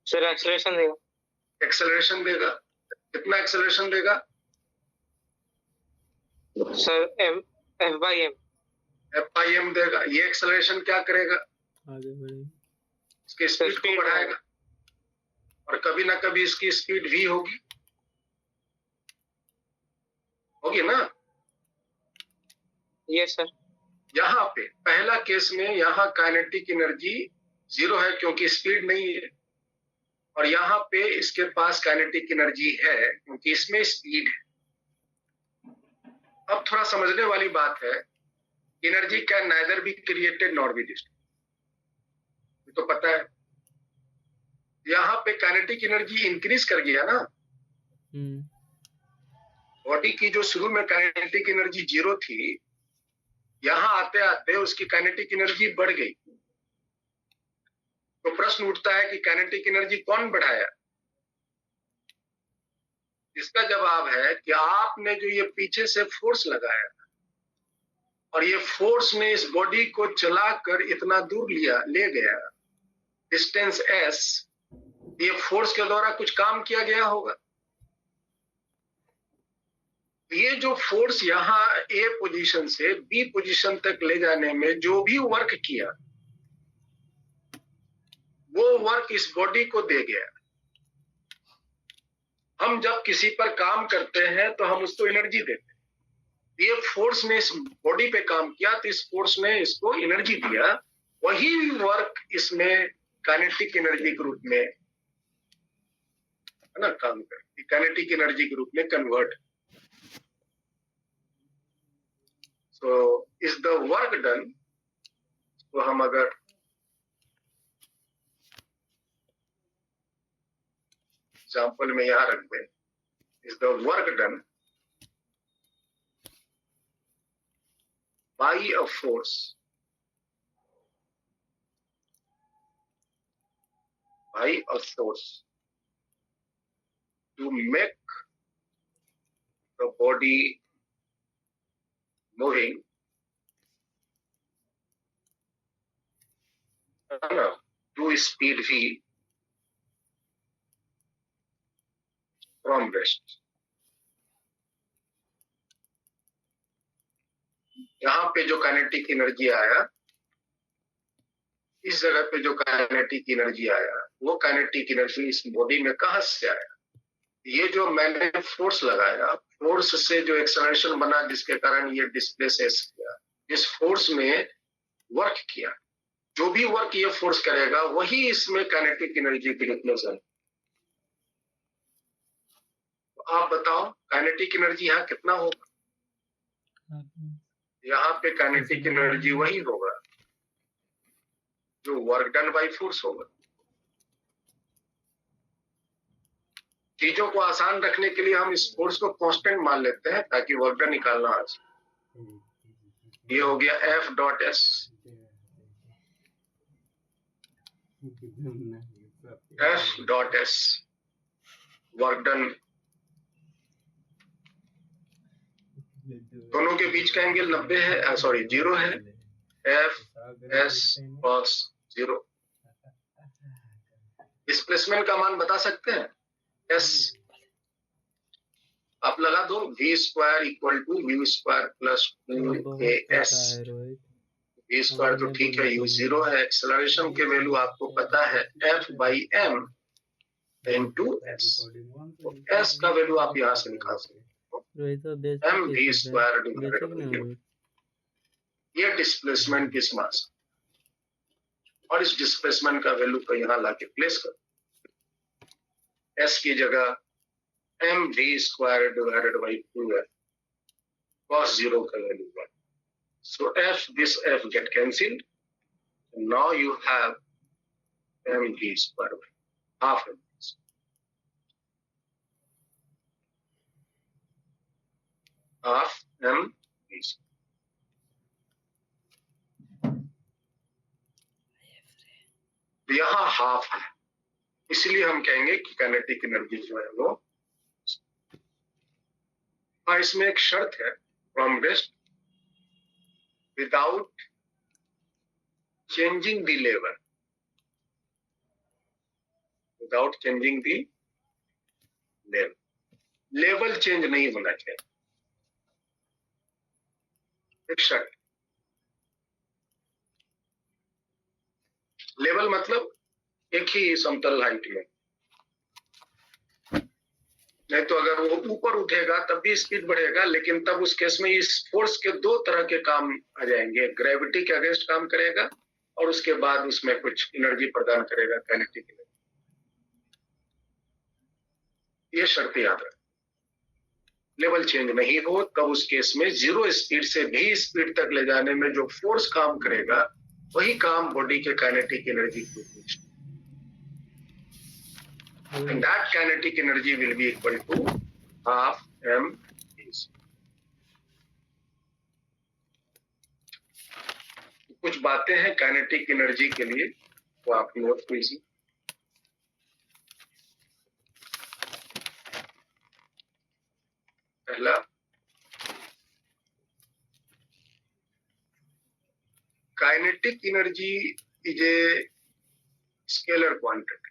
सर एक्सेलरेशन देगा। एक्सेलरेशन देगा। कितना एक्सेलरेशन देगा? सर F/m F/m देगा। ये एक्सेलरेशन क्या करेगा? आगे बढ़ेंगे। इसकी स्पीड को स्पीड बढ़ाएगा, और कभी ना कभी इसकी स्पीड v होगी, होगी ना? Yes sir. यहाँ पे पहला केस में यहाँ काइनेटिक एनर्जी 0 है क्योंकि स्पीड नहीं है, और यहाँ पे इसके पास काइनेटिक एनर्जी है क्योंकि इसमें स्पीड है। अब थोड़ा समझने वाली बात है, energy can neither be created nor be destroyed, तो पता है यहाँ पे काइनेटिक एनर्जी इंक्रीज कर गया ना। बॉडी की जो शुरू में काइनेटिक एनर्जी 0 थी, यहाँ आते आते उसकी काइनेटिक एनर्जी बढ़ गई। तो प्रश्न उठता है कि काइनेटिक एनर्जी कौन बढ़ाया? इसका जवाब है कि आपने जो ये पीछे से फोर्स लगाया, और ये फोर्स ने इस बॉडी को चलाकर इतना दूर ले गया, डिस्टेंस s, ये फोर्स के द्वारा कुछ काम किया गया होगा। ये जो फोर्स यहाँ A पोजीशन से B पोजीशन तक ले जाने में जो भी वर्क किया, वो वर्क इस बॉडी को दे गया। हम जब किसी पर काम करते हैं तो हम उसको एनर्जी देते हैं, ये फोर्स ने इस बॉडी पे काम किया, तो इस फोर्स ने इसको एनर्जी दिया, वही वर्क इसमें काइनेटिक एनर्जी के रूप में, है ना, काम करती, काइनेटिक एनर्जी के रूप में convert. So is the work done, तो हम अगर एग्जाम्पल में यहां रख दें, is the work done by a force to make the body moving to speed v from rest। यहाँ पे जो काइनेटिक एनर्जी आया, इस जगह पे जो काइनेटिक एनर्जी आया, वो काइनेटिक एनर्जी इस बॉडी में कहां से आया? ये जो मैंने फोर्स लगाया, फोर्स से जो एक्सेलरेशन बना, जिसके कारण ये डिस्प्लेस किया, इस फोर्स में वर्क किया, जो भी वर्क ये फोर्स करेगा वही इसमें काइनेटिक एनर्जी की रिप्लेस है। तो आप बताओ काइनेटिक एनर्जी यहाँ कितना होगा? यहाँ पे काइनेटिक एनर्जी वही होगा जो वर्क डन बाय फोर्स होगा। चीजों को आसान रखने के लिए हम इस फोर्स को कांस्टेंट मान लेते हैं ताकि वर्क डन निकालना आ जाए। ये हो गया F dot S, F dot S work done, दोनों के बीच का एंगल 90 है, सॉरी 0 है, F S cos 0। डिस्प्लेसमेंट का मान बता सकते हैं? S आप लगा दो, v square equal to u square plus 2as। v square तो ठीक है, u 0 है, एक्सेलरेशन के वैल्यू आपको पता है F by m into s, तो s का वैल्यू आप यहाँ से निकाल सकते हो, m v square divided by, ये डिस्प्लेसमेंट किस मास, और इस डिस्प्लेसमेंट का वैल्यू को यहाँ लाके प्लेस करो, s की जगह m v square divided by 2f cos 0 का value 1। So f, this f get cancelled, now you have m v square by half m, half m v square। यहाँ half है, इसलिए हम कहेंगे कि काइनेटिक एनर्जी जो है वो, हाँ इसमें एक शर्त है, from rest without changing the level, without changing the level, level change नहीं होना चाहिए, एक शर्त। लेवल मतलब एक ही समतल हाइट में, नहीं तो अगर वो ऊपर उठेगा तब भी स्पीड बढ़ेगा, लेकिन तब उस केस में इस फोर्स के दो तरह के काम आ जाएंगे, ग्रेविटी के अगेंस्ट काम करेगा और उसके बाद उसमें कुछ एनर्जी प्रदान करेगा, काइनेटिक एनर्जी। ये शर्त याद रखें, लेवल चेंज नहीं हो तब उस केस में 0 स्पीड से भी स्पीड तक ले जाने में जो फोर्स काम करेगा वही काम बॉडी के काइनेटिक एनर्जी को, and that kinetic energy will be equal to half m v। कुछ बातें हैं काइनेटिक एनर्जी के लिए, वो आप नोट कीजिए। पहला, kinetic energy is a scalar quantity.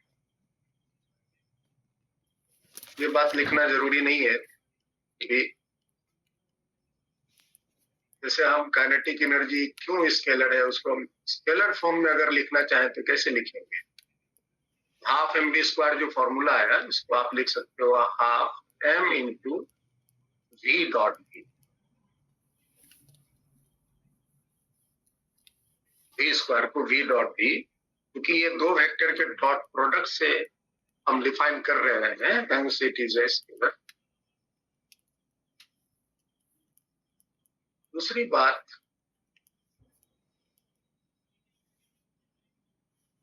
ये बात लिखना जरूरी नहीं है कि जैसे हम काइनेटिक एनर्जी क्यों स्केलर है, उसको हम स्केलर फॉर्म में अगर लिखना चाहें तो कैसे लिखेंगे? हाफ एम बी स्क्वायर जो फॉर्मूला है इसको आप लिख सकते हो half m into v dot v. v square को v डॉट v, क्योंकि ये दो वेक्टर के डॉट प्रोडक्ट से हम डिफाइन कर रहे हैं, hence it is a scalar। दूसरी बात,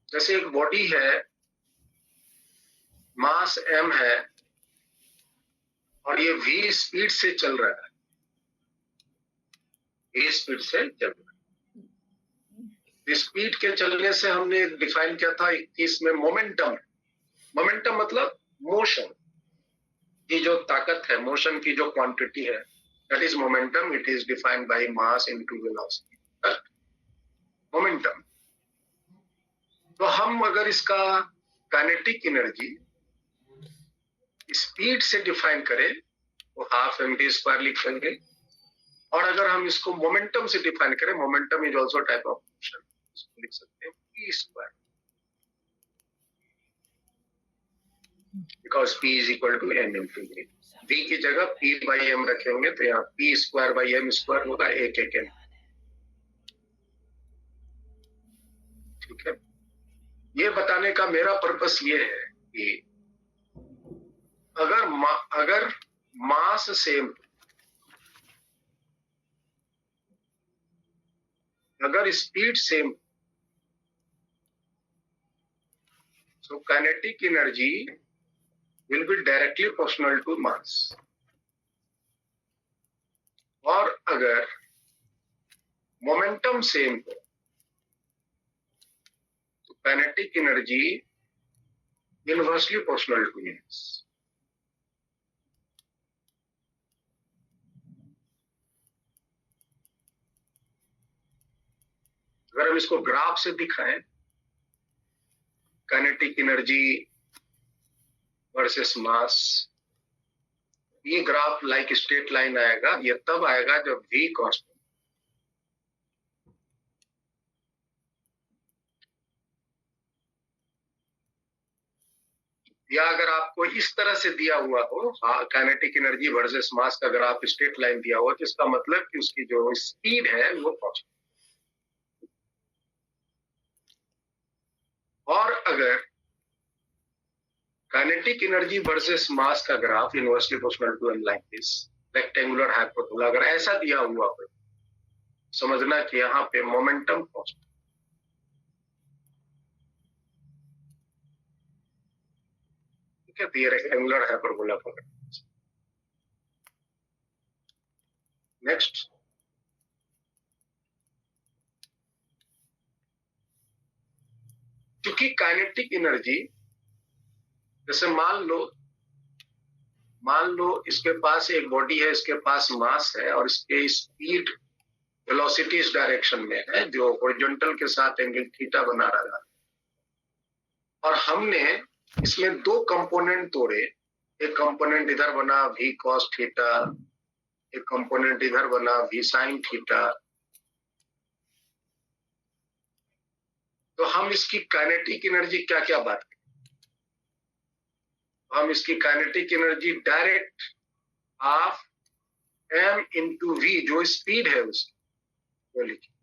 जैसे एक बॉडी है, मास m है और ये v स्पीड से चल रहा है, v स्पीड से चल रहा है। स्पीड के चलने से हमने डिफाइन किया था 21 में मोमेंटम। मोमेंटम मतलब मोशन की जो ताकत है, मोशन की जो क्वांटिटी है, that is momentum. It is defined by mass into velocity, momentum. तो हम अगर इसका काइनेटिक एनर्जी स्पीड से डिफाइन करें तो हाफ mv स्क्वायर लिखेंगे, और अगर हम इसको मोमेंटम से डिफाइन करें, momentum is also type of motion, इसको लिख सकते हैं p square, because p is equal to m into v। v की जगह p बाई m रखेंगे तो यहाँ p square by m square होगा, एक एक m। ठीक है, ये बताने का मेरा पर्पस ये है कि अगर मास सेम, अगर speed same, so kinetic energy will be directly proportional to mass। और अगर मोमेंटम सेम हो तो kinetic energy inversely proportional to mass। अगर हम इसको ग्राफ से दिखाएं, काइनेटिक एनर्जी वर्सेस मास, ये ग्राफ लाइक स्ट्रेट लाइन आएगा। ये तब आएगा जब v कांस्टेंट, या अगर आपको इस तरह से दिया हुआ हो, काइनेटिक एनर्जी वर्सेस मास का ग्राफ स्ट्रेट लाइन दिया हुआ, तो इसका मतलब कि उसकी जो स्पीड है वो कांस्टेंट। और अगर काइनेटिक एनर्जी वर्सेस मास का graph inversely proportional to m like this, rectangular hyperbola, अगर ऐसा दिया हुआ हो, समझना कि यहाँ पे मोमेंटम कांस्टेंट। ठीक है, तो ये रेक्टेंगुलर हाइपरबोला का नेक्स्ट। क्योंकि काइनेटिक एनर्जी, जैसे मान लो इसके पास एक बॉडी है, इसके पास मास है और इसके स्पीड वेलोसिटी इस डायरेक्शन में है जो हॉरिजॉन्टल के साथ एंगल थीटा बना रहा है, और हमने इसमें दो कंपोनेंट तोड़े। एक कंपोनेंट इधर बना v cos थीटा, एक कंपोनेंट इधर बना v sin थीटा। तो हम इसकी काइनेटिक एनर्जी क्या क्या बात करें? हम इसकी kinetic energy direct half m into v, जो स्पीड है उसकी, वो लिखिए।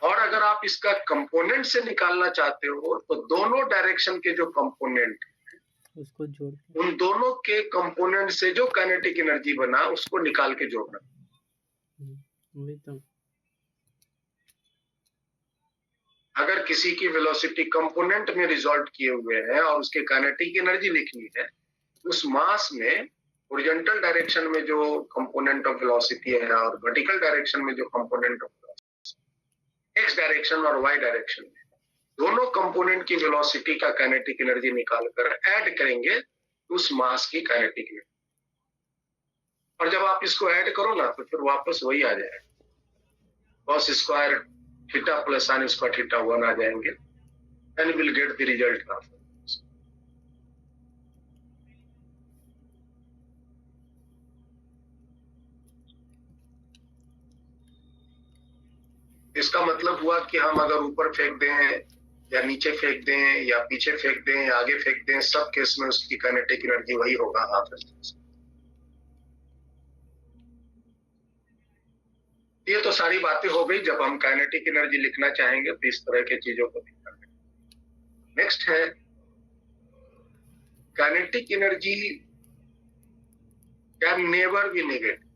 और अगर आप इसका कंपोनेंट से निकालना चाहते हो तो दोनों डायरेक्शन के जो कंपोनेंट उसको जोड़, उन दोनों के कंपोनेंट से जो काइनेटिक एनर्जी बना उसको निकाल के जोड़ना। वही तो। अगर किसी की वेलोसिटी कंपोनेंट में रिजॉल्व किए हुए हैं और उसके काइनेटिक एनर्जी लिखनी है, उस मास में हॉरिजॉन्टल डायरेक्शन में जो कंपोनेंट ऑफ वेलोसिटी है और वर्टिकल डायरेक्शन में जो component of velocity, x direction और वाई डायरेक्शन में दोनों कंपोनेंट की वेलोसिटी का काइनेटिक एनर्जी निकालकर ऐड करेंगे उस मास की काइनेटिक एनर्जी। और जब आप इसको ऐड करो ना तो फिर वापस वही आ जाएगा, cos square theta plus sin square theta 1 आ जाएंगे, and will get the result of. इसका मतलब हुआ कि हम अगर ऊपर फेंक दें या नीचे फेंक दें या पीछे फेंक दें या आगे फेंक दें, सब केस में उसकी काइनेटिक एनर्जी वही होगा, हाफ। ये तो सारी बातें हो गई। जब हम काइनेटिक एनर्जी लिखना चाहेंगे तो इस तरह की चीजों को लिखना है। नेक्स्ट है kinetic energy can never be negative,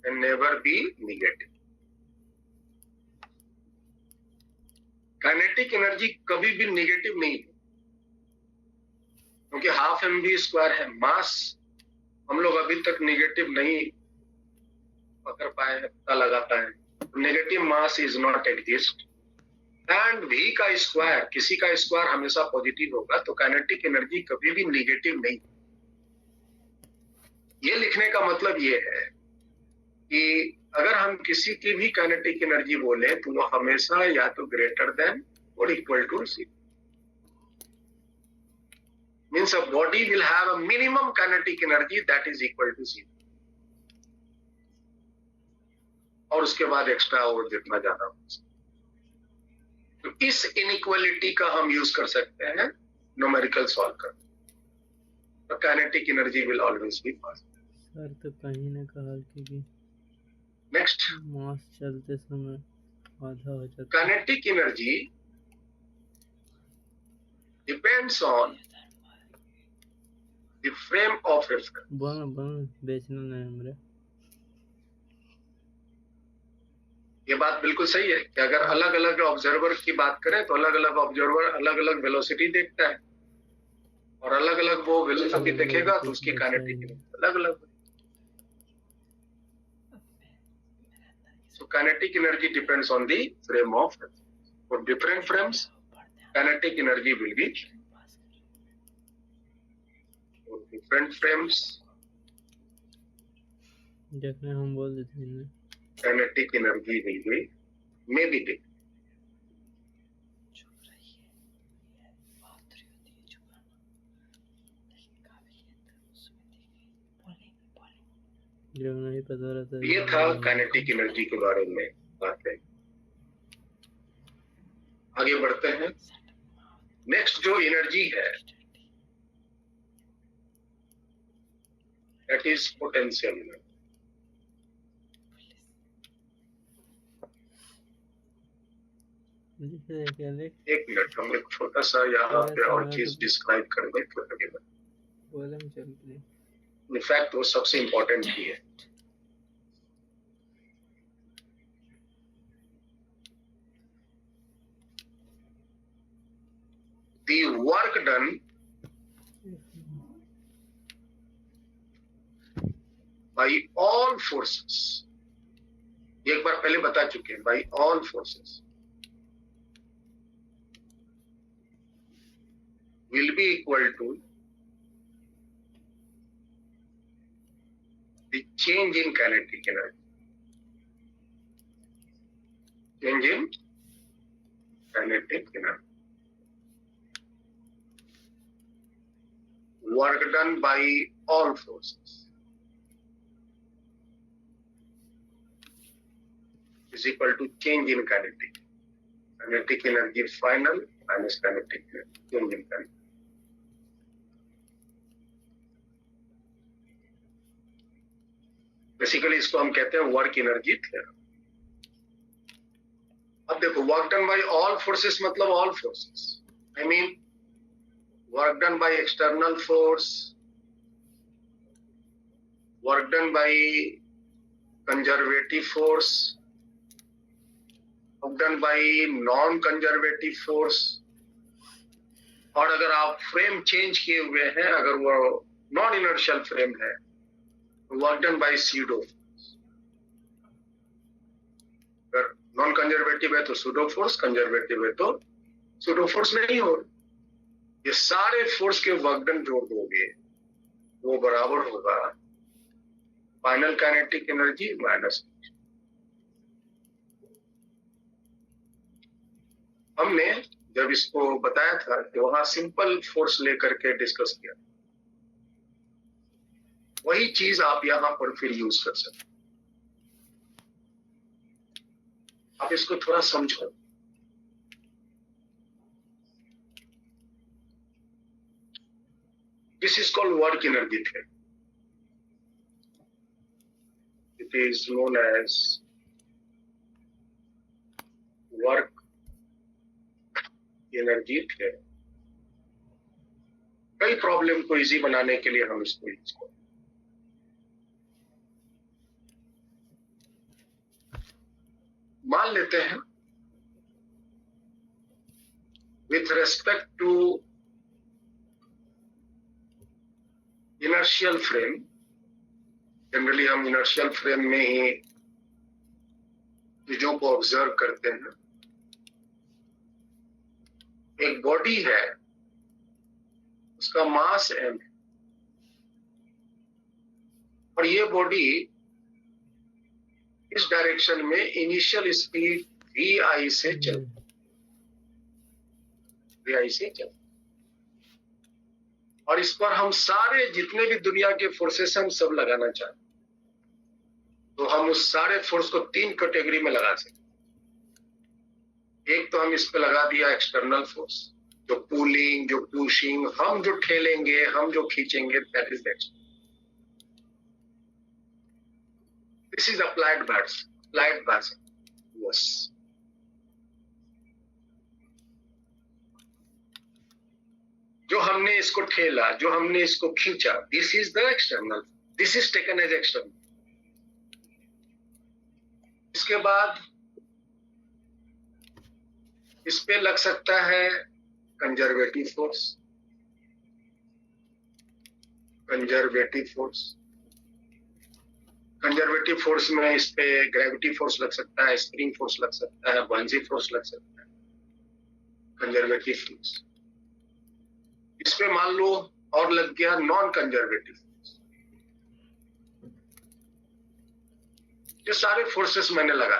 can never be negative. Kinetic energy कभी भी नेगेटिव नहीं है, क्योंकि हाफ mv² है मास। हम लोग अभी तक नेगेटिव नहीं पकड़ पाए हैं, पता लगा पाए। Negative mass is not exist and v का स्क्वायर, किसी का स्क्वायर हमेशा पॉजिटिव होगा, तो काइनेटिक एनर्जी कभी भी नेगेटिव नहीं। ये लिखने का मतलब ये है कि अगर हम किसी की भी काइनेटिक एनर्जी बोले तो वो हमेशा या तो ग्रेटर देन और equal to 0। Means a body will have a minimum kinetic energy that is equal to 0, और उसके बाद एक्स्ट्रा और जितना ज्यादा हो। तो इस इनइक्वालिटी का हम यूज कर सकते हैं न्यूमेरिकल सॉल्व कर। तो kinetic energy will always be positive. Sir तो कहीं ने कहा कि नेक्स्ट, मास चलते समय आधा हो जाता है। Kinetic energy depends on the frame of reference. बन बेचना नहीं हमरे। ये बात बिल्कुल सही है कि अगर अलग अलग ऑब्जर्वर की बात करें तो अलग अलग ऑब्जर्वर अलग अलग वेलोसिटी देखता है, और अलग अलग वो वेलोसिटी देखेगा तो उसकी काइनेटिक अलग अलग। So kinetic energy depends on the frame of reference. For different frames, kinetic energy will be. For different frames, देखने हम बोल देते हैं kinetic energy will be maybe different. जब नहीं पता रहता है। ये था काइनेटिक एनर्जी के बारे में बातें। आगे बढ़ते हैं। नेक्स्ट जो एनर्जी है दैट इज पोटेंशियल एनर्जी। एक मिनट, हम एक छोटा सा यहाँ पे और चीज डिस्क्राइब कर दें तो लगेगा। इनफैक्ट वो सबसे इंपॉर्टेंट भी है। The work done by all forces, एक बार पहले बता चुके हैं, by all forces will be equal to the change in kinetic energy. Change in kinetic energy. Work done by all forces is equal to change in kinetic. Kinetic energy final minus kinetic energy, change in kinetic. Basically इसको हम कहते हैं work energy theorem. अब देखो, work done by all forces मतलब all forces, I mean work done by external force, work done by conservative force, work done by non conservative force, और अगर आप फ्रेम चेंज किए हुए हैं, अगर वो नॉन इनर्शियल फ्रेम है, वर्क डन बाय सूडो। अगर नॉन कंजर्वेटिव है तो सूडो फोर्स, कंजर्वेटिव है तो सूडो फोर्स नहीं हो। ये सारे फोर्स के वर्क डन जोड़ दोगे वो बराबर होगा फाइनल काइनेटिक एनर्जी माइनस। हमने जब इसको बताया था तो वहां सिंपल फोर्स लेकर के डिस्कस किया, वही चीज आप यहां पर फिर यूज कर सकते। आप इसको थोड़ा समझो। This is called work energy theory. It is known as work energy theory. कई प्रॉब्लम को इजी बनाने के लिए हम इसको यूज करते हैं। मान लेते हैं with respect to inertial frame, generally हम इनर्शियल फ्रेम में ही चीजों को ऑब्जर्व करते हैं। एक बॉडी है, उसका मास m है और ये बॉडी इस डायरेक्शन में इनिशियल स्पीड vi से चल और इस पर हम सारे जितने भी दुनिया के फोर्सेस हम सब लगाना चाहते, तो हम उस सारे फोर्स को 3 कैटेगरी में लगा सकते। एक तो हम इस पे लगा दिया एक्सटर्नल फोर्स, जो पुलिंग, जो पुशिंग, हम जो ठेलेंगे, हम जो खींचेंगे, that is external. This is applied बस। जो हमने इसको ठेला, जो हमने इसको खींचा, this is the external, this is taken as external. इसके बाद इस पे लग सकता है कंजर्वेटिव फोर्स। कंजर्वेटिव फोर्स में इस पे ग्रेविटी फोर्स लग सकता है, स्प्रिंग फोर्स लग सकता है, बंजी फोर्स लग सकता है। कंजर्वेटिव फोर्स इस पे मान लो और लग गया नॉन कंजर्वेटिव फोर्स। ये सारे फोर्सेस मैंने लगा।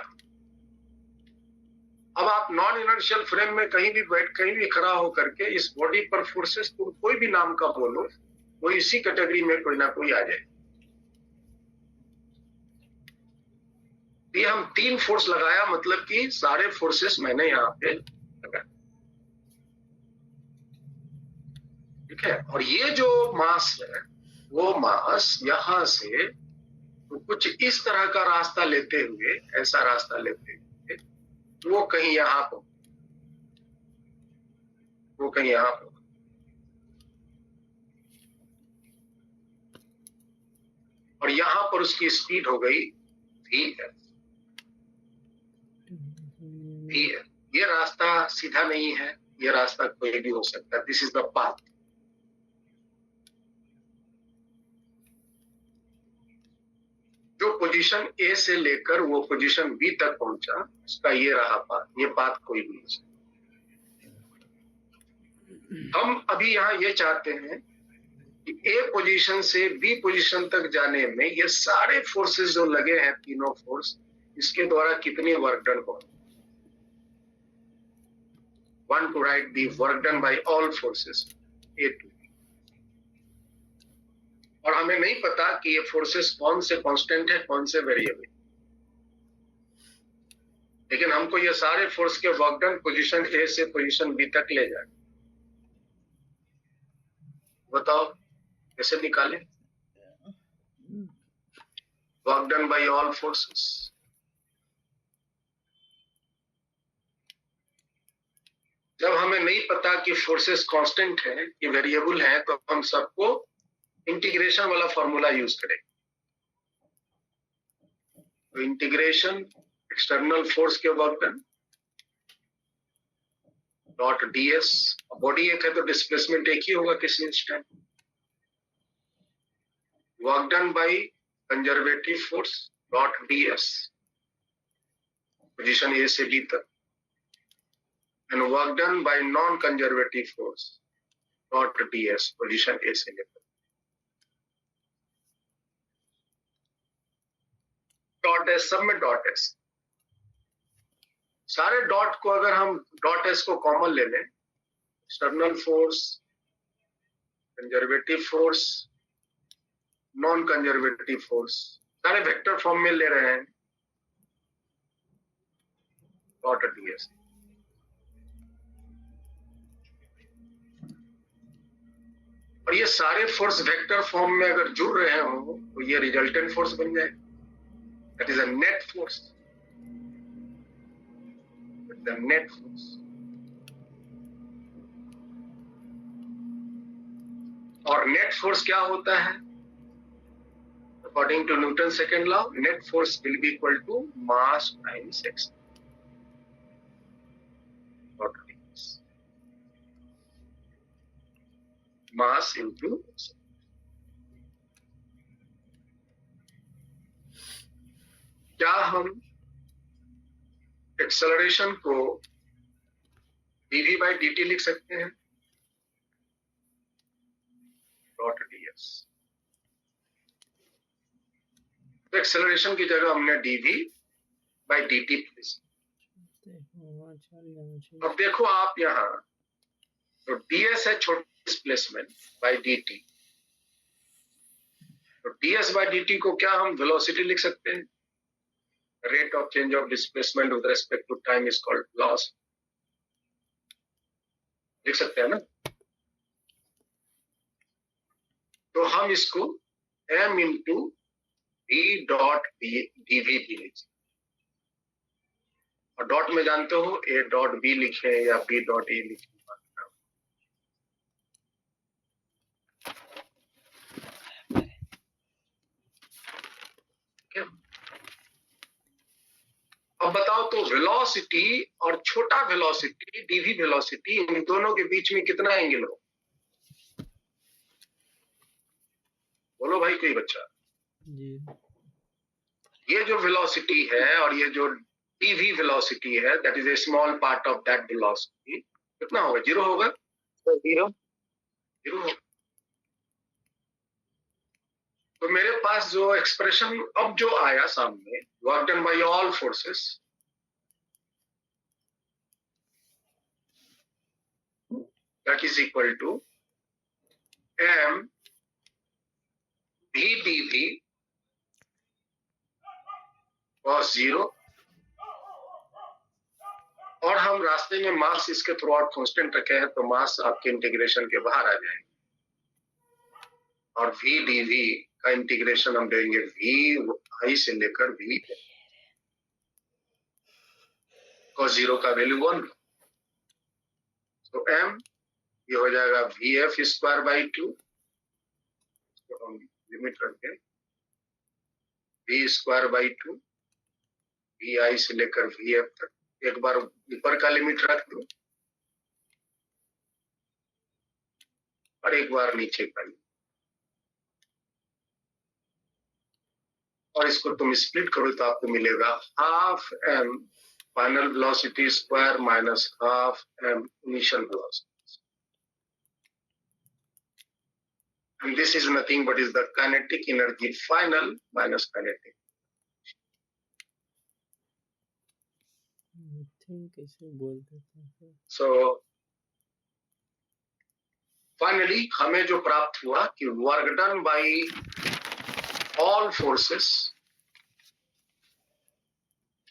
अब आप नॉन इनर्शियल फ्रेम में कहीं भी खड़ा हो करके इस बॉडी पर फोर्सेस को कोई भी नाम का बोलो, वो इसी कैटेगरी में कोई ना कोई आ जाए। ये हम 3 फोर्स लगाया, मतलब कि सारे फोर्सेस मैंने यहाँ पे लगाया, ठीक है। और ये जो मास है, वो मास यहां से तो कुछ इस तरह का रास्ता लेते हुए, ऐसा रास्ता लेते हुए वो कहीं यहां पर, और यहां पर उसकी स्पीड हो गई vf। ये रास्ता सीधा नहीं है, ये रास्ता कोई भी हो सकता है। This is the path. जो पोजीशन ए से लेकर वो पोजीशन बी तक पहुंचा, उसका ये रहा पाथ। ये पाथ कोई भी हो सकता। हम अभी यहाँ ये चाहते हैं कि ए पोजीशन से बी पोजीशन तक जाने में ये सारे फोर्सेस जो लगे हैं, तीनों फोर्स, इसके द्वारा कितनी वर्क डन हो। Want to write the work done by all forces A to B। और हमें नहीं पता कि ये फोर्सेस कौन से कांस्टेंट है, कौन से वेरिएबल, लेकिन हमको ये सारे फोर्स के वर्क डन पोजीशन ए से पोजीशन बी तक ले जाए। बताओ कैसे निकालें work done by all forces. जब हमें नहीं पता कि फोर्सेस कांस्टेंट है, ये वेरिएबल है, तो हम सबको इंटीग्रेशन वाला फॉर्मूला यूज करेंगे। तो इंटीग्रेशन एक्सटर्नल फोर्स के work done dot ds, body एक है तो डिस्प्लेसमेंट एक ही होगा किसी instant, work done by conservative force dot ds, position A से बी तक, and work done by non conservative force dot ds, position A से लेकर। डॉट एस, सब में डॉट एस। सारे डॉट को अगर हम डॉट एस को कॉमन ले लें, external force, conservative force, non conservative force, सारे वेक्टर फॉर्म में ले रहे हैं, डॉट ds। और ये सारे फोर्स वेक्टर फॉर्म में अगर जुड़ रहे हो तो ये रिजल्टेंट फोर्स बन जाए। That is a net force. The net force. और नेट फोर्स क्या होता है? According to Newton's second law, net force will be equal to mass times x. Mass into x. क्या हम एक्सेलरेशन को dv by dt लिख सकते हैं? Dot ds. तो एक्सेलरेशन की जगह हमने dv by dt लिख. अब देखो आप यहाँ, तो ds है छोटा डिस्प्लेसमेंट बाय dt. तो ds by dt को क्या हम वेलोसिटी लिख सकते हैं? Rate of change of displacement with respect to time is called velocity. लिख सकते हैं ना? तो हम इसको m into v dot dv भी लिख सकते हैं. और डॉट में जानते हो a dot b लिखे या b dot a लिखे. अब बताओ तो वेलोसिटी और छोटा वेलोसिटी डीवी वेलोसिटी, इन दोनों के बीच में कितना एंगल हो? बोलो भाई कोई बच्चा जी। ये जो वेलोसिटी है और ये जो डीवी वेलोसिटी है, that is a small part of that velocity, कितना होगा? जीरो होगा? जीरो होगा. तो मेरे पास जो एक्सप्रेशन अब जो आया सामने, work done by all forces, that is equal to m v dv cos 0, और हम रास्ते में मास इसके थ्रू आउट कांस्टेंट रखे हैं, तो मास आपके इंटीग्रेशन के बाहर आ जाएगा. और v dv का इंटीग्रेशन हम देंगे v i से लेकर v cos 0 का वैल्यू 1. तो m ये हो जाएगा vf स्क्वायर बाई 2, तो हम लिमिट रखते हैं v स्क्वायर बाई 2, vi से लेकर vf तक. एक बार ऊपर का लिमिट रख दो और एक बार नीचे का लिमिट, और इसको तुम स्प्लिट करो तो आपको मिलेगा half m final velocity square minus half m initial velocity. And this is nothing but is the kinetic energy final minus kinetic. कैसे बोलते थे? So finally हमें जो प्राप्त हुआ कि work done by all forces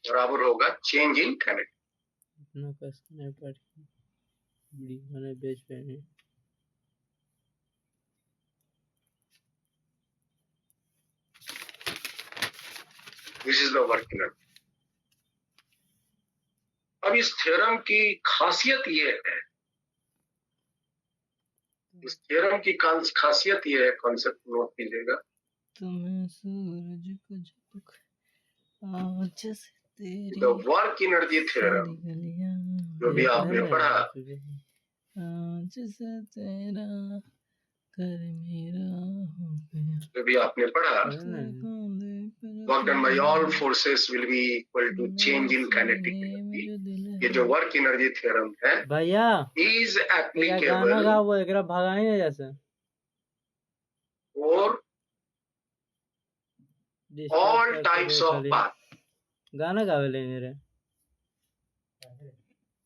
बराबर होगा change in kinetic. अपना कसना है पर बड़ी मैंने बेच पे है. This is the work energy. अब इस थ्योरम की खासियत ये है, इस थ्योरम की खासियत ये है, कॉन्सेप्ट नोट कीजिएगा. तुम्हें सूरज को झपक आज से तेरी द वर्क एनर्जी थ्योरम जो भी आपने पढ़ा, आज से तेरा कर मेरा हो गया. जो भी आपने पढ़ा, work done by all forces will be equal to change in kinetic energy. ये जो वर्क एनर्जी थ्योरम है भैया is गाना applicable गा वो एकरा भगाई ना जैसे for all types of path, गाना गावे ले मेरे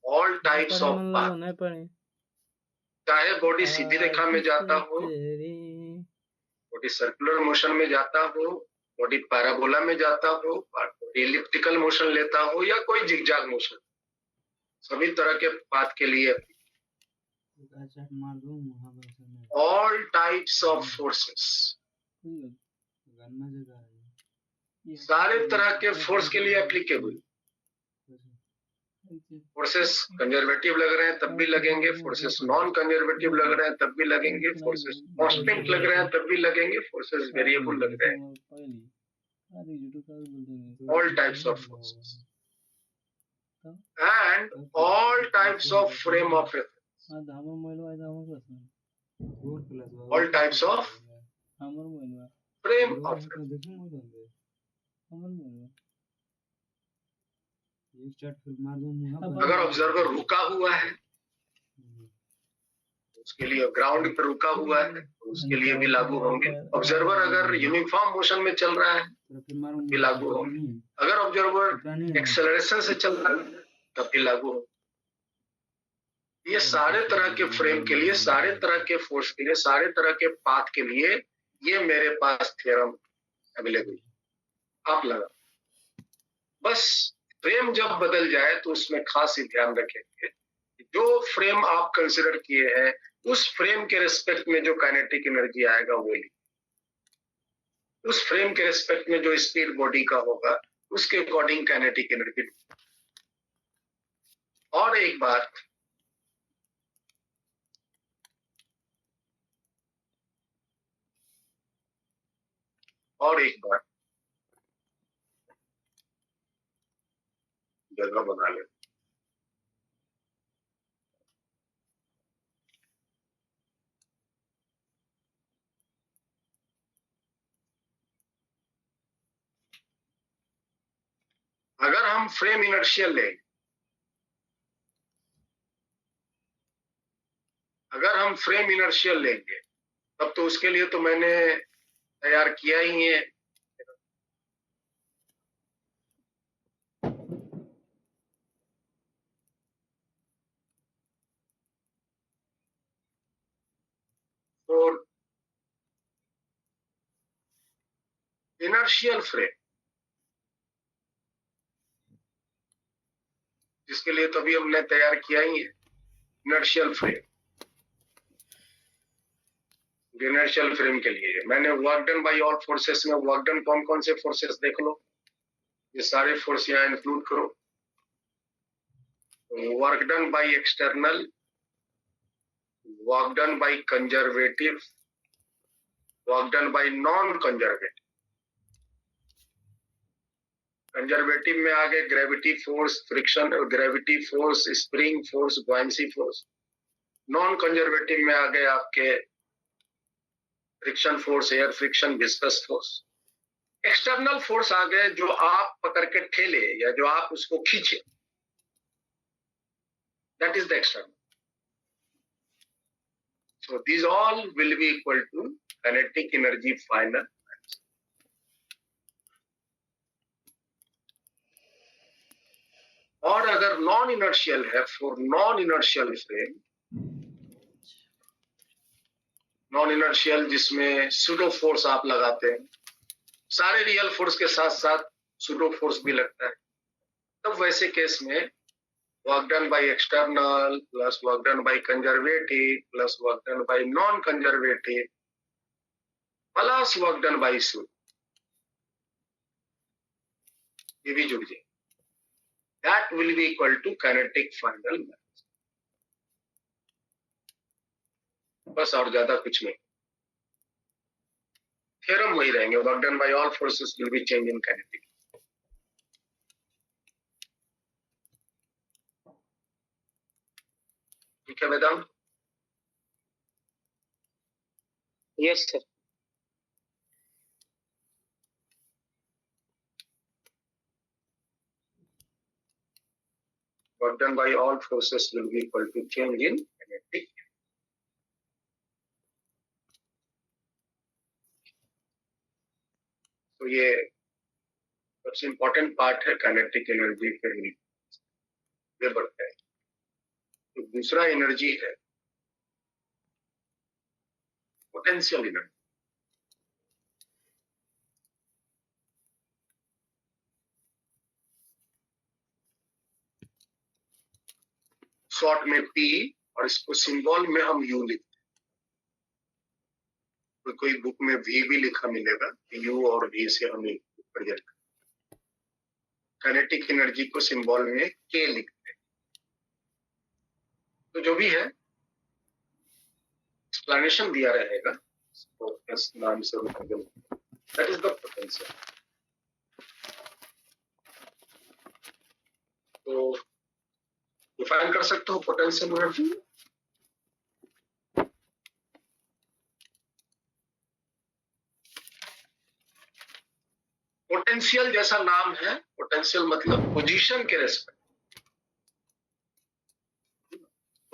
all types of path. नहीं पड़े चाहे बॉडी सीधी रेखा में जाता हो, बॉडी सर्कुलर मोशन में जाता हो, बॉडी पैराबोला में जाता हो, बॉडी एलिप्टिकल मोशन लेता हो या कोई जिगजैग मोशन, सभी तरह के पाथ के लिए all types of forces सारे तरह के फोर्स के लिए एप्लीकेबल। फोर्सेस कंजर्वेटिव लग रहे हैं तब भी लगेंगे, फोर्सेस नॉन कंजर्वेटिव लग रहे हैं तब भी लगेंगे, फोर्सेस कांस्टेंट लग रहे हैं तब भी लगेंगे, फोर्सेस वेरिएबल लग रहे हैं, all types of forces and all types of frame of reference, all types of frame of reference। अगर ऑब्जर्वर रुका हुआ है उसके लिए, ग्राउंड पर रुका हुआ है तो उसके लिए भी लागू होंगे। ऑब्जर्वर अगर यूनिफॉर्म मोशन में चल रहा है भी लागू होंगे, अगर ऑब्जर्वर एक्सेलरेशन से चल रहा है तब भी लागू होंगे। ये सारे तरह के फ्रेम के लिए, सारे तरह के फोर्स के लिए, सारे तरह के पाथ के लिए ये मेरे पास थ्योरम अवेलेबल, आप लगा। बस फ्रेम जब बदल जाए तो उसमें खास ही ध्यान रखेंगे, जो फ्रेम आप कंसिडर किए हैं उस फ्रेम के रिस्पेक्ट में जो काइनेटिक एनर्जी आएगा वो ली, उस फ्रेम के रिस्पेक्ट में जो स्पीड बॉडी का होगा उसके अकॉर्डिंग काइनेटिक एनर्जी। और एक बात, जगह बना ले। अगर हम फ्रेम इनर्शियल लें, अगर हम फ्रेम इनर्शियल लेंगे तब तो उसके लिए तो मैंने तैयार किया ही है। और इनर्शियल फ्रेम, जिसके लिए तो अभी हमने तैयार किया ही है इनर्शियल फ्रेम। इनर्शियल फ्रेम के लिए मैंने work done by all forces में वर्क डन कौन कौन से फोर्सेस देख लो, ये सारे फोर्स यहाँ इंक्लूड करो। Work done by external, work done by conservative, work done by non conservative. Conservative में आ गए gravity force, friction, gravity force, spring force, buoyancy force. Non conservative में आ गए आपके friction force, air friction, viscous force. External force आ गए जो आप पकड़ के ठेले या जो आप उसको खींचे, that is the external. So these all will be equal to kinetic energy final। और अगर नॉन इनर्शियल है, for non inertial frame, non inertial जिसमें सूडो फोर्स आप लगाते हैं, सारे रियल फोर्स के साथ साथ सूडो फोर्स भी लगता है, तब वैसे केस में work done by external plus work done by conservative plus work done by non conservative plus work done bye pseudo, ये भी जुड़ जाए, that will be equal to kinetic final mass। बस और ज्यादा कुछ नहीं, थ्योरम वही रहेंगे, work done by all forces will be change in kinetic. ठीक है Vedant? Yes sir. Work done by all forces will be equal to change in kinetic। तो ये सबसे इंपॉर्टेंट पार्ट है काइनेटिक एनर्जी के लिए, ये बढ़ता है। तो दूसरा एनर्जी है पोटेंशियल एनर्जी। शॉर्ट में पी, और इसको सिंबल में हम यू लिखते हैं। कोई बुक में वी भी लिखा मिलेगा, यू और वी से हमें प्रेजेंट काइनेटिक एनर्जी को सिंबल में के लिखते हैं। तो जो भी है एक्सप्लेनेशन दिया रहेगा, तो इस नाम say that is the potential. तो डिफाइन कर सकते हो पोटेंशियल एनर्जी। पोटेंशियल जैसा नाम है, पोटेंशियल मतलब पोजीशन के रेस्पेक्ट।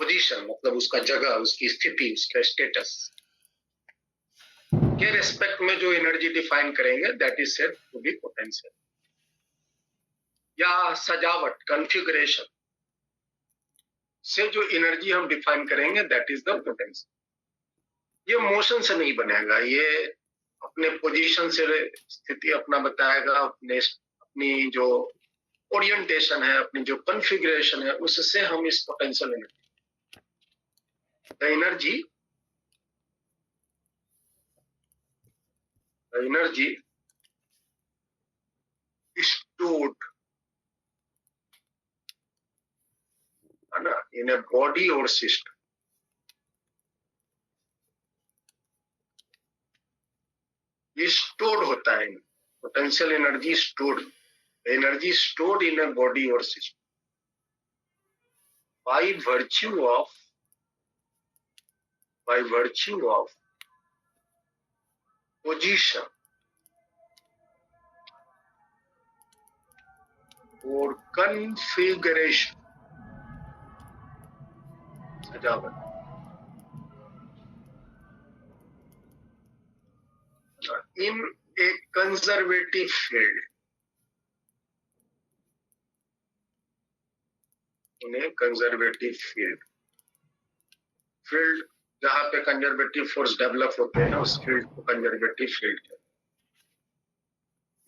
पोजीशन मतलब उसका जगह, उसकी स्थिति, उसका स्टेटस के रेस्पेक्ट में जो एनर्जी डिफाइन करेंगे that is said to be potential. या सजावट, कॉन्फ़िगरेशन से जो एनर्जी हम डिफाइन करेंगे दैट इज द पोटेंशियल। ये मोशन से नहीं बनेगा, ये अपने पोजीशन से स्थिति अपना बताएगा, अपनी जो ओरिएंटेशन है, अपनी जो कॉन्फ़िगरेशन है, उससे हम इस पोटेंशियल एनर्जी stored है ना इन ए बॉडी और सिस्टम। ये स्टोर्ड होता है, potential energy stored, energy stored in a body और system by virtue of position और configuration, सजावट, in a conservative field, in a conservative field जहां पे कंजर्वेटिव फोर्स डेवलप होते हैं उस फील्ड को कंजर्वेटिव फील्ड कहते हैं।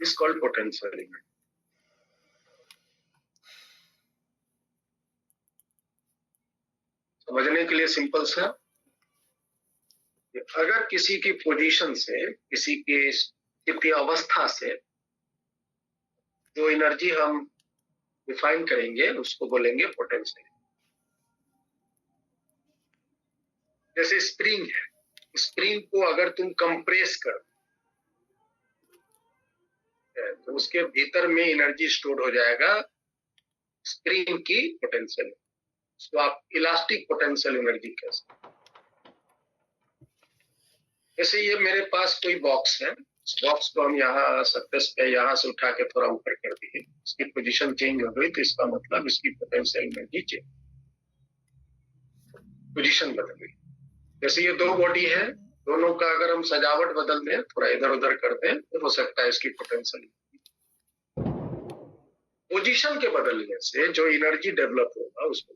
इस कॉल्ड पोटेंशियल एनर्जी। समझने के लिए सिंपल सा, अगर किसी की पोजीशन से, किसी की स्थिति अवस्था से जो एनर्जी हम डिफाइन करेंगे उसको बोलेंगे पोटेंशियल। जैसे स्प्रिंग है, स्प्रिंग को अगर तुम कंप्रेस कर तो उसके भीतर में एनर्जी स्टोर हो जाएगा, स्प्रिंग की पोटेंशियल, उसको आप इलास्टिक पोटेंशियल एनर्जी कह सकते हैं। जैसे ये मेरे पास कोई बॉक्स है, इस बॉक्स को हम यहाँ सरफेस पे यहाँ से उठा के थोड़ा ऊपर कर दिए, इसकी पोजीशन चेंज हो गई, तो इसका मतलब इसकी पोटेंशियल एनर्जी चेंज, पोजीशन बदल गई। जैसे ये दो बॉडी है, दोनों का अगर हम सजावट बदल दें, थोड़ा इधर उधर कर दें, तो हो सकता है इसकी पोटेंशियल पोजीशन के बदलने से जो एनर्जी डेवलप होगा उसको।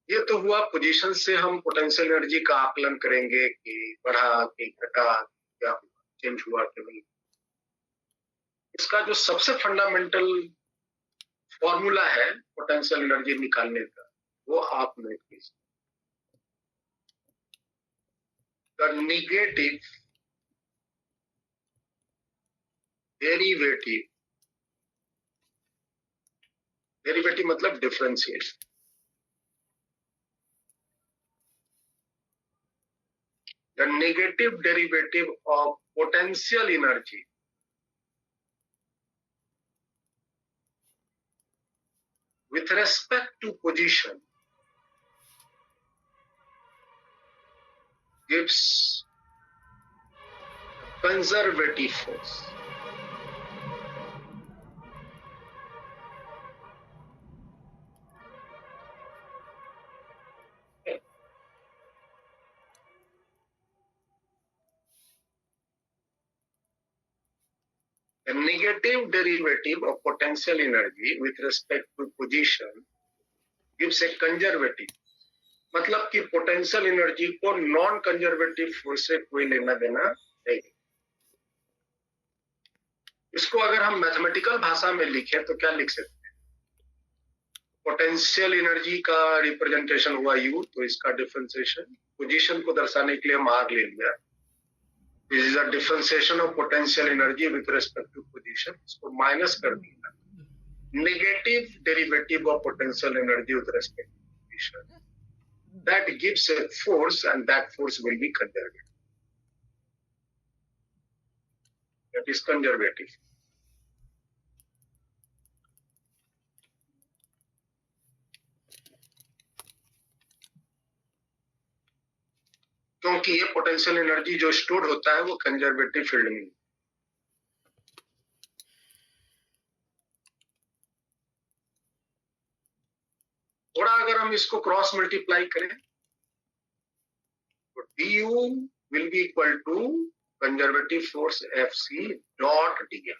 ये तो हुआ पोजीशन से हम पोटेंशियल एनर्जी का आकलन करेंगे कि बढ़ा कि घटा, क्या चेंज हुआ कि नहीं। इसका जो सबसे फंडामेंटल फॉर्मूला है पोटेंशियल एनर्जी निकालने का, वो आप नोट कीजिए। द नेगेटिव डेरिवेटिव मतलब differentiation, the negative derivative of potential energy with respect to position gives conservative force. The negative derivative of potential energy with respect to position gives a conservative, मतलब कि potential energy को non conservative force से कोई लेना देना नहीं। इसको अगर हम मैथमेटिकल भाषा में लिखें तो क्या लिख सकते हैं? पोटेंशियल एनर्जी का रिप्रेजेंटेशन हुआ U, तो इसका डिफरेंशिएशन पोजीशन को दर्शाने के लिए हम R ले लिया, this is a differentiation of potential energy with respect to position, इसको माइनस कर दिया, negative derivative of potential energy with respect to position, that gives a force and that force will be conservative. That is conservative. क्योंकि ये potential energy जो store होता है वो conservative field में। थोड़ा अगर हम इसको क्रॉस मल्टीप्लाई करें तो du will be equal to conservative force Fc dot dr।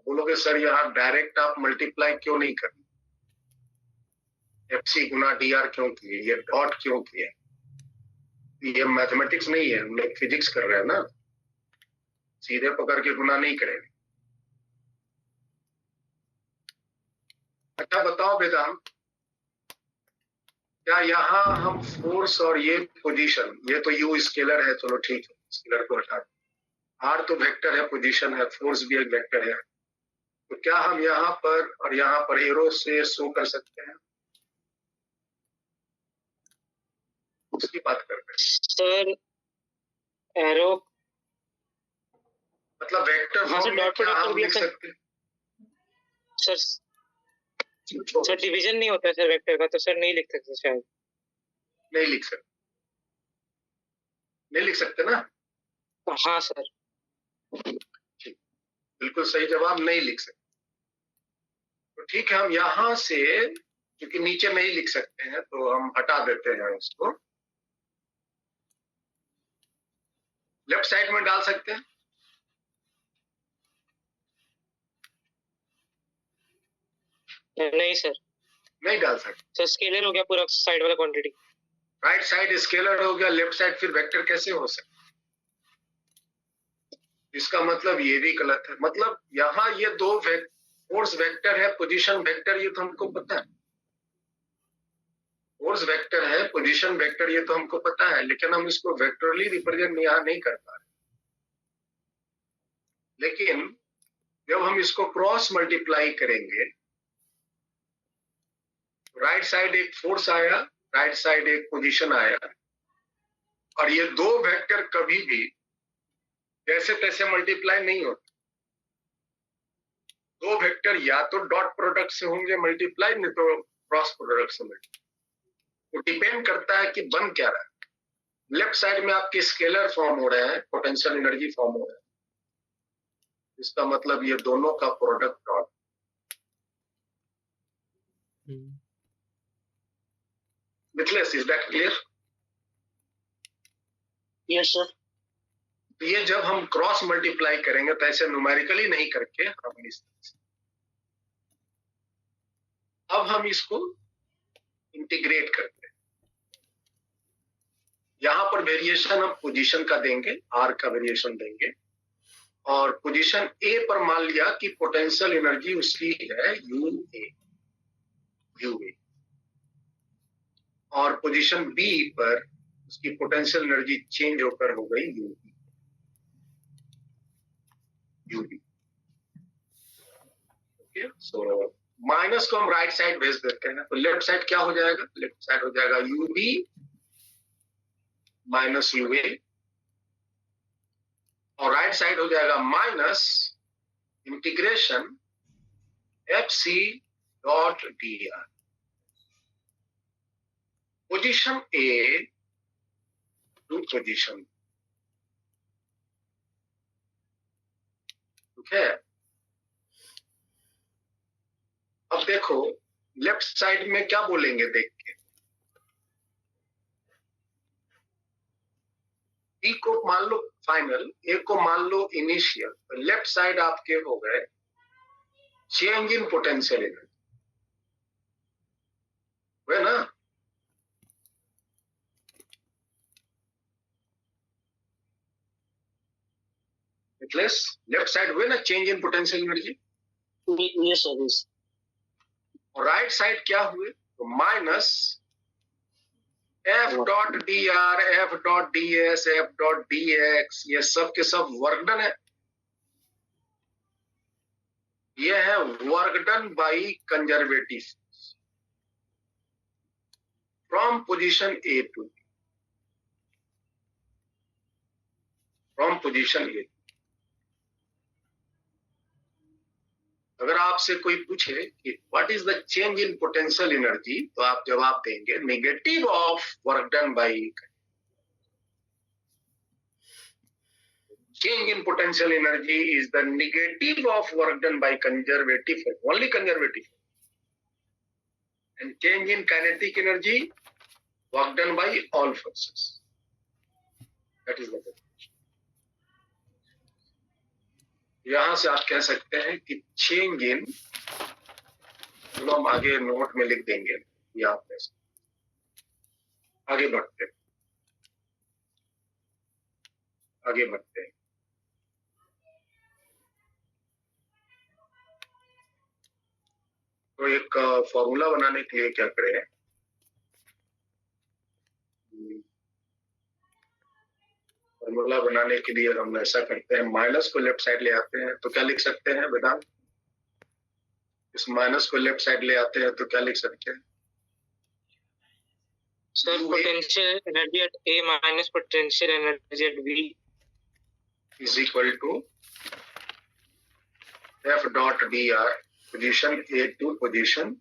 बोलोगे सर यहाँ डायरेक्ट आप मल्टीप्लाई क्यों नहीं कर, Fc गुना dr क्यों किए, ये डॉट क्यों किए? ये मैथमेटिक्स नहीं है, हम लोग फिजिक्स कर रहे हैं ना, सीधे पकड़ के गुना नहीं करेंगे। अच्छा बताओ वेदांत, क्या यहाँ हम फोर्स और ये पोजीशन, ये तो यू स्केलर है, चलो ठीक है, स्केलर को हटा दो, आर तो वेक्टर है, पोजीशन है, फोर्स भी एक वेक्टर है, तो क्या हम यहाँ पर और यहाँ पर एरो से शो कर सकते हैं? उसकी बात करते हैं सर। एरो मतलब वेक्टर फॉर्म में क्या हम लिख सकते हैं? सर डिवीजन नहीं होता है सर वेक्टर का, तो सर नहीं लिख सकते शायद। नहीं लिख सकते, नहीं लिख सकते ना? हाँ सर। ठीक, बिल्कुल सही जवाब, नहीं लिख सकते। तो ठीक है, हम यहां से क्योंकि नीचे नहीं लिख सकते हैं तो हम हटा देते हैं उसको, लेफ्ट साइड में डाल सकते हैं। नहीं सर, नहीं डाल सकते। सर स्केलर हो गया पूरा साइड वाला क्वांटिटी। राइट साइड स्केलर हो गया, लेफ्ट साइड फिर वेक्टर कैसे हो सकता? इसका मतलब ये भी गलत है। मतलब यहाँ ये दो फोर्स वेक्टर है, पोजीशन वेक्टर, ये तो हमको पता है। फोर्स वेक्टर है, पोजीशन वेक्टर, ये तो हमको पता है, लेकिन हम इसको वेक्टरली रिप्रेजेंट यहाँ नहीं कर पा रहे। लेकिन जब हम इसको क्रॉस मल्टीप्लाई करेंगे, राइट साइड एक फोर्स आया, राइट साइड एक पोजीशन आया, और ये दो वेक्टर कभी भी जैसे तैसे मल्टीप्लाई नहीं होते। दो वेक्टर या तो डॉट प्रोडक्ट से होंगे मल्टीप्लाई, नहीं तो क्रॉस प्रोडक्ट से मल्टीप्लाई। वो डिपेंड करता है कि बन क्या रहा है। लेफ्ट साइड में आपके स्केलर फॉर्म हो रहे हैं, पोटेंशियल एनर्जी फॉर्म हो रहा है, इसका मतलब ये दोनों का product dot. Mithlesh, is that clear? Yes sir. ये जब हम क्रॉस मल्टीप्लाई करेंगे तो ऐसे न्यूमेरिकली नहीं करके हम इस तरह से, अब हम इसको इंटीग्रेट करते हैं। यहां पर वेरिएशन हम पोजीशन का देंगे, आर का वेरिएशन देंगे, और पोजीशन ए पर मान लिया कि पोटेंशियल एनर्जी उसकी है यूए, और पोजीशन बी पर उसकी पोटेंशियल एनर्जी चेंज होकर हो गई यूबी। ओके, सो माइनस को हम राइट साइड भेज देते हैं, तो लेफ्ट साइड क्या हो जाएगा? लेफ्ट साइड हो जाएगा यूबी माइनस यूए, और राइट साइड हो जाएगा minus integration F C dot D R. Position A to position, ठीक है। अब देखो लेफ्ट साइड में क्या बोलेंगे देख के, ई को मान लो फाइनल, ए को मान लो इनिशियल, तो लेफ्ट साइड आपके हो गए चेंज इन पोटेंशियल एनर्जी, है ना? लेफ्ट साइड हुए ना change in potential energy. Yes sir. और राइट साइड क्या हुए? तो minus F dot D R, F dot D S, F dot D X, ये सब के सब वर्क डन है। ये है work done by conservative from position A to B, from position A. अगर आपसे कोई पूछे कि what is the change in potential energy, तो आप जवाब देंगे negative of work done by. Change in potential energy is the negative of work done by conservative, only conservative. And change in kinetic energy, work done by all forces. That is the definition. यहां से आप कह सकते हैं कि change in, चलो हम आगे नोट में लिख देंगे, यहाँ पे आगे बढ़ते हैं, आगे बढ़ते हैं। तो एक फॉर्मूला बनाने के लिए क्या करें, फॉर्मूला बनाने के लिए हम ऐसा करते हैं, माइनस को लेफ्ट साइड ले आते हैं, तो क्या लिख सकते हैं वेदांत? इस माइनस को लेफ्ट साइड ले आते हैं तो क्या लिख सकते हैं? Sir potential energy at A minus potential energy at B is equal to F dot D R, position A to position,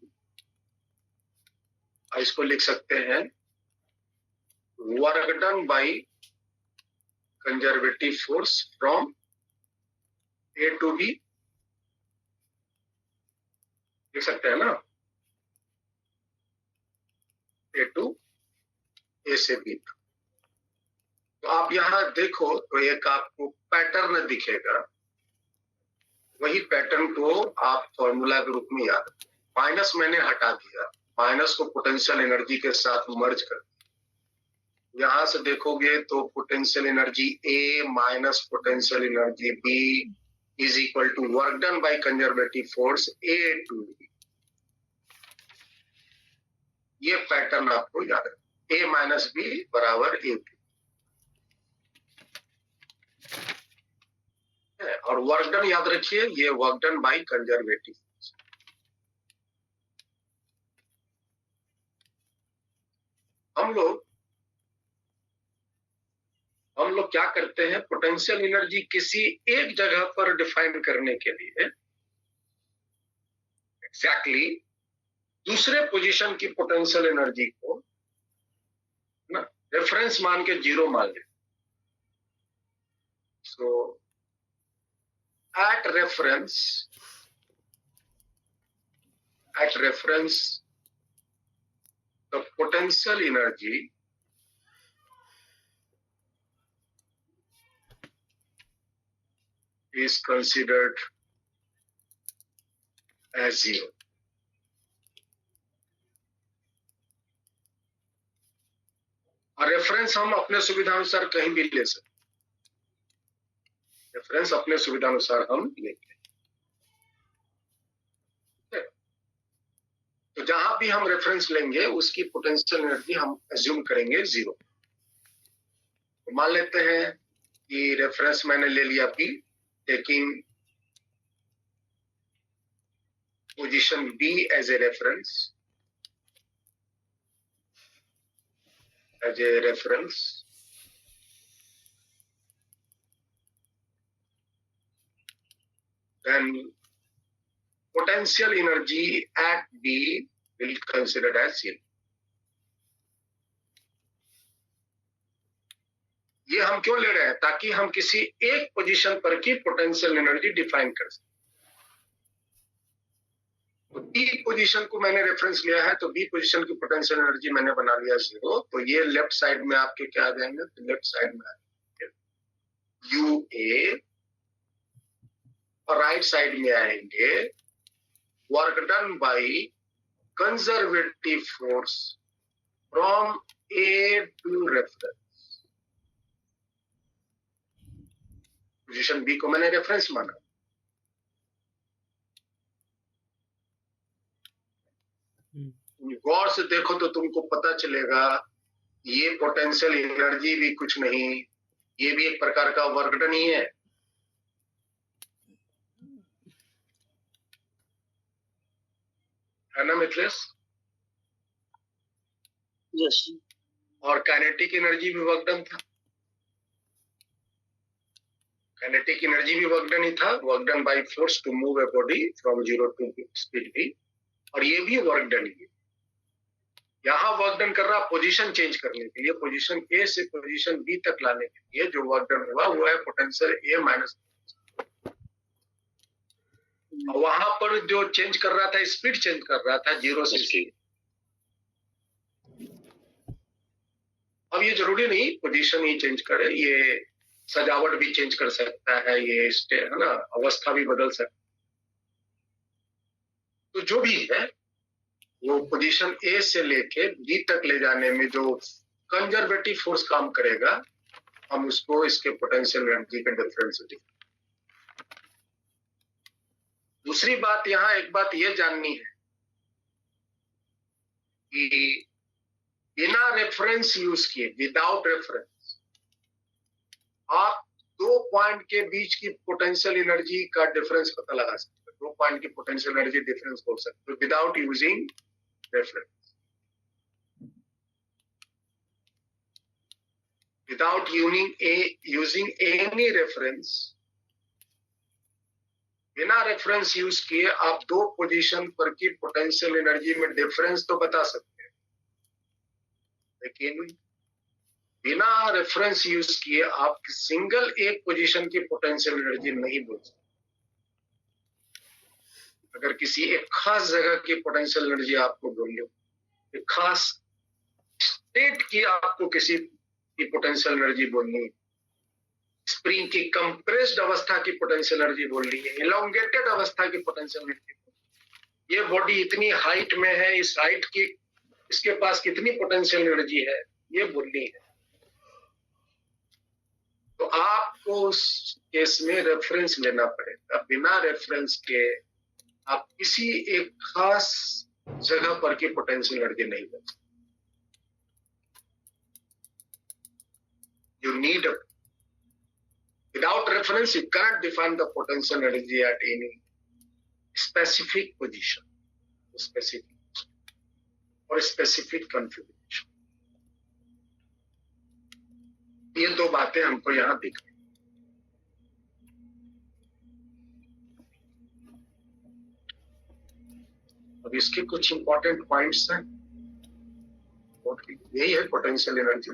इसको लिख सकते हैं work done by conservative force from A to B, लिख सकते हैं ना, ए टू ए से B. तो आप यहां देखो तो एक आपको पैटर्न दिखेगा, वही पैटर्न को आप फॉर्मूला के रूप में याद रखें। माइनस मैंने हटा दिया, माइनस को पोटेंशियल एनर्जी के साथ मर्ज कर दिया। यहां से देखोगे तो potential energy A minus potential energy B is equal to work done by conservative force A to B. ये पैटर्न आपको याद रखें, ए माइनस बी बराबर ए टू, और वर्क डन याद रखिए, ये वर्क डन बाय कंजर्वेटिव। हम लोग क्या करते हैं, पोटेंशियल एनर्जी किसी एक जगह पर डिफाइन करने के लिए एग्जैक्टली दूसरे पोजीशन की पोटेंशियल एनर्जी को ना रेफरेंस मान के जीरो मान ले। सो at reference the potential energy is considered as zero. और रेफरेंस हम अपने सुविधानुसार कहीं भी ले सकते, रेफरेंस अपने सुविधानुसार हम लेंगे। तो जहां भी हम रेफरेंस लेंगे उसकी पोटेंशियल एनर्जी हम एज्यूम करेंगे जीरो। तो मान लेते हैं कि रेफरेंस मैंने ले लिया P, taking position B as a reference, then potential energy at B will considered as zero. ये हम क्यों ले रहे हैं? ताकि हम किसी एक पोजीशन पर की पोटेंशियल एनर्जी डिफाइन कर सकें। तो बी पोजीशन को मैंने रेफरेंस लिया है, तो बी पोजीशन की पोटेंशियल एनर्जी मैंने बना लिया जीरो। तो ये लेफ्ट साइड में आपके क्या आ जाएंगे? तो लेफ्ट साइड में यू ए, और राइट साइड में आएंगे work done by conservative force from A to reference. Position B को मैंने रेफरेंस माना, गौर से देखो तो तुमको पता चलेगा ये पोटेंशियल एनर्जी भी कुछ नहीं, ये भी एक प्रकार का वर्क डन ही है ना मिथलेश? यस और काइनेटिक एनर्जी भी वर्क डन था, काइनेटिक एनर्जी भी वर्क डन ही था, work done by force to move a body from 0 to speed v, और ये भी वर्क डन ही है। यहाँ वर्क डन कर रहा पोजीशन चेंज करने के लिए, पोजीशन ए से पोजीशन बी तक लाने के लिए जो वर्क डन हुआ वो है पोटेंशियल ए माइनस, वहां पर जो चेंज कर रहा था स्पीड चेंज कर रहा था 0 से स्पीड। अब ये जरूरी नहीं पोजीशन ही चेंज करे, ये सजावट भी चेंज कर सकता है, ये है ना, अवस्था भी बदल सकता है। तो जो भी है वो पोजीशन ए से लेके बी तक ले जाने में जो कंजर्वेटिव फोर्स काम करेगा, हम उसको इसके पोटेंशियल एनर्जी के डिफरेंस से दिखाएंगे। दूसरी बात यहाँ एक बात ये जाननी है कि बिना रेफरेंस यूज किए, विदाउट रेफरेंस, आप दो पॉइंट के बीच की पोटेंशियल एनर्जी का डिफरेंस पता लगा सकते हैं, दो पॉइंट की पोटेंशियल एनर्जी डिफरेंस बोल सकते हो without using reference. Without using any reference, बिना रेफरेंस यूज किए आप दो पोजीशन पर की पोटेंशियल एनर्जी में डिफरेंस तो बता सकते हैं, लेकिन बिना रेफरेंस यूज किए आप सिंगल एक पोजीशन की पोटेंशियल एनर्जी नहीं बोल सकते। अगर किसी एक खास जगह की पोटेंशियल एनर्जी आपको बोलिए, एक खास स्टेट की आपको किसी की पोटेंशियल एनर्जी बोलनी है, स्प्रिंग की कंप्रेस्ड अवस्था की पोटेंशियल एनर्जी बोलनी है, एलोंगेटेड अवस्था की पोटेंशियल एनर्जी, ये बॉडी इतनी हाइट में है, इस हाइट की इसके पास कितनी पोटेंशियल एनर्जी है, ये बोलनी है, तो आपको उस केस में रेफरेंस लेना पड़ेगा। बिना रेफरेंस के आप किसी एक खास जगह पर की पोटेंशियल एनर्जी नहीं बोल सकते। You need a, without reference you cannot define the potential energy at any specific position, specific or specific configuration. ये दो बातें हमको यहाँ दिख रही। अब इसके कुछ इंपॉर्टेंट पॉइंट्स हैं, यही है पोटेंशियल एनर्जी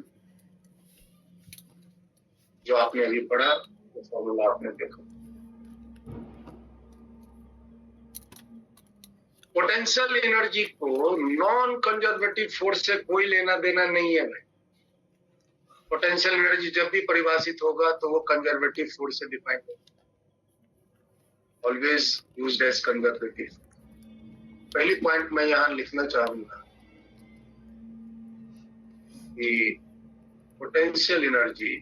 जो आपने अभी पढ़ा, वो फॉर्मूला आपने देखा। पोटेंशियल एनर्जी को नॉन कंजर्वेटिव फोर्स से कोई लेना देना नहीं है भाई। पोटेंशियल एनर्जी जब भी परिभाषित होगा तो वो कंजर्वेटिव फोर्स से डिफाइन होगा, ऑलवेज यूज्ड एज कंजर्वेटिव। पहली पॉइंट मैं यहाँ लिखना चाहूंगा कि potential energy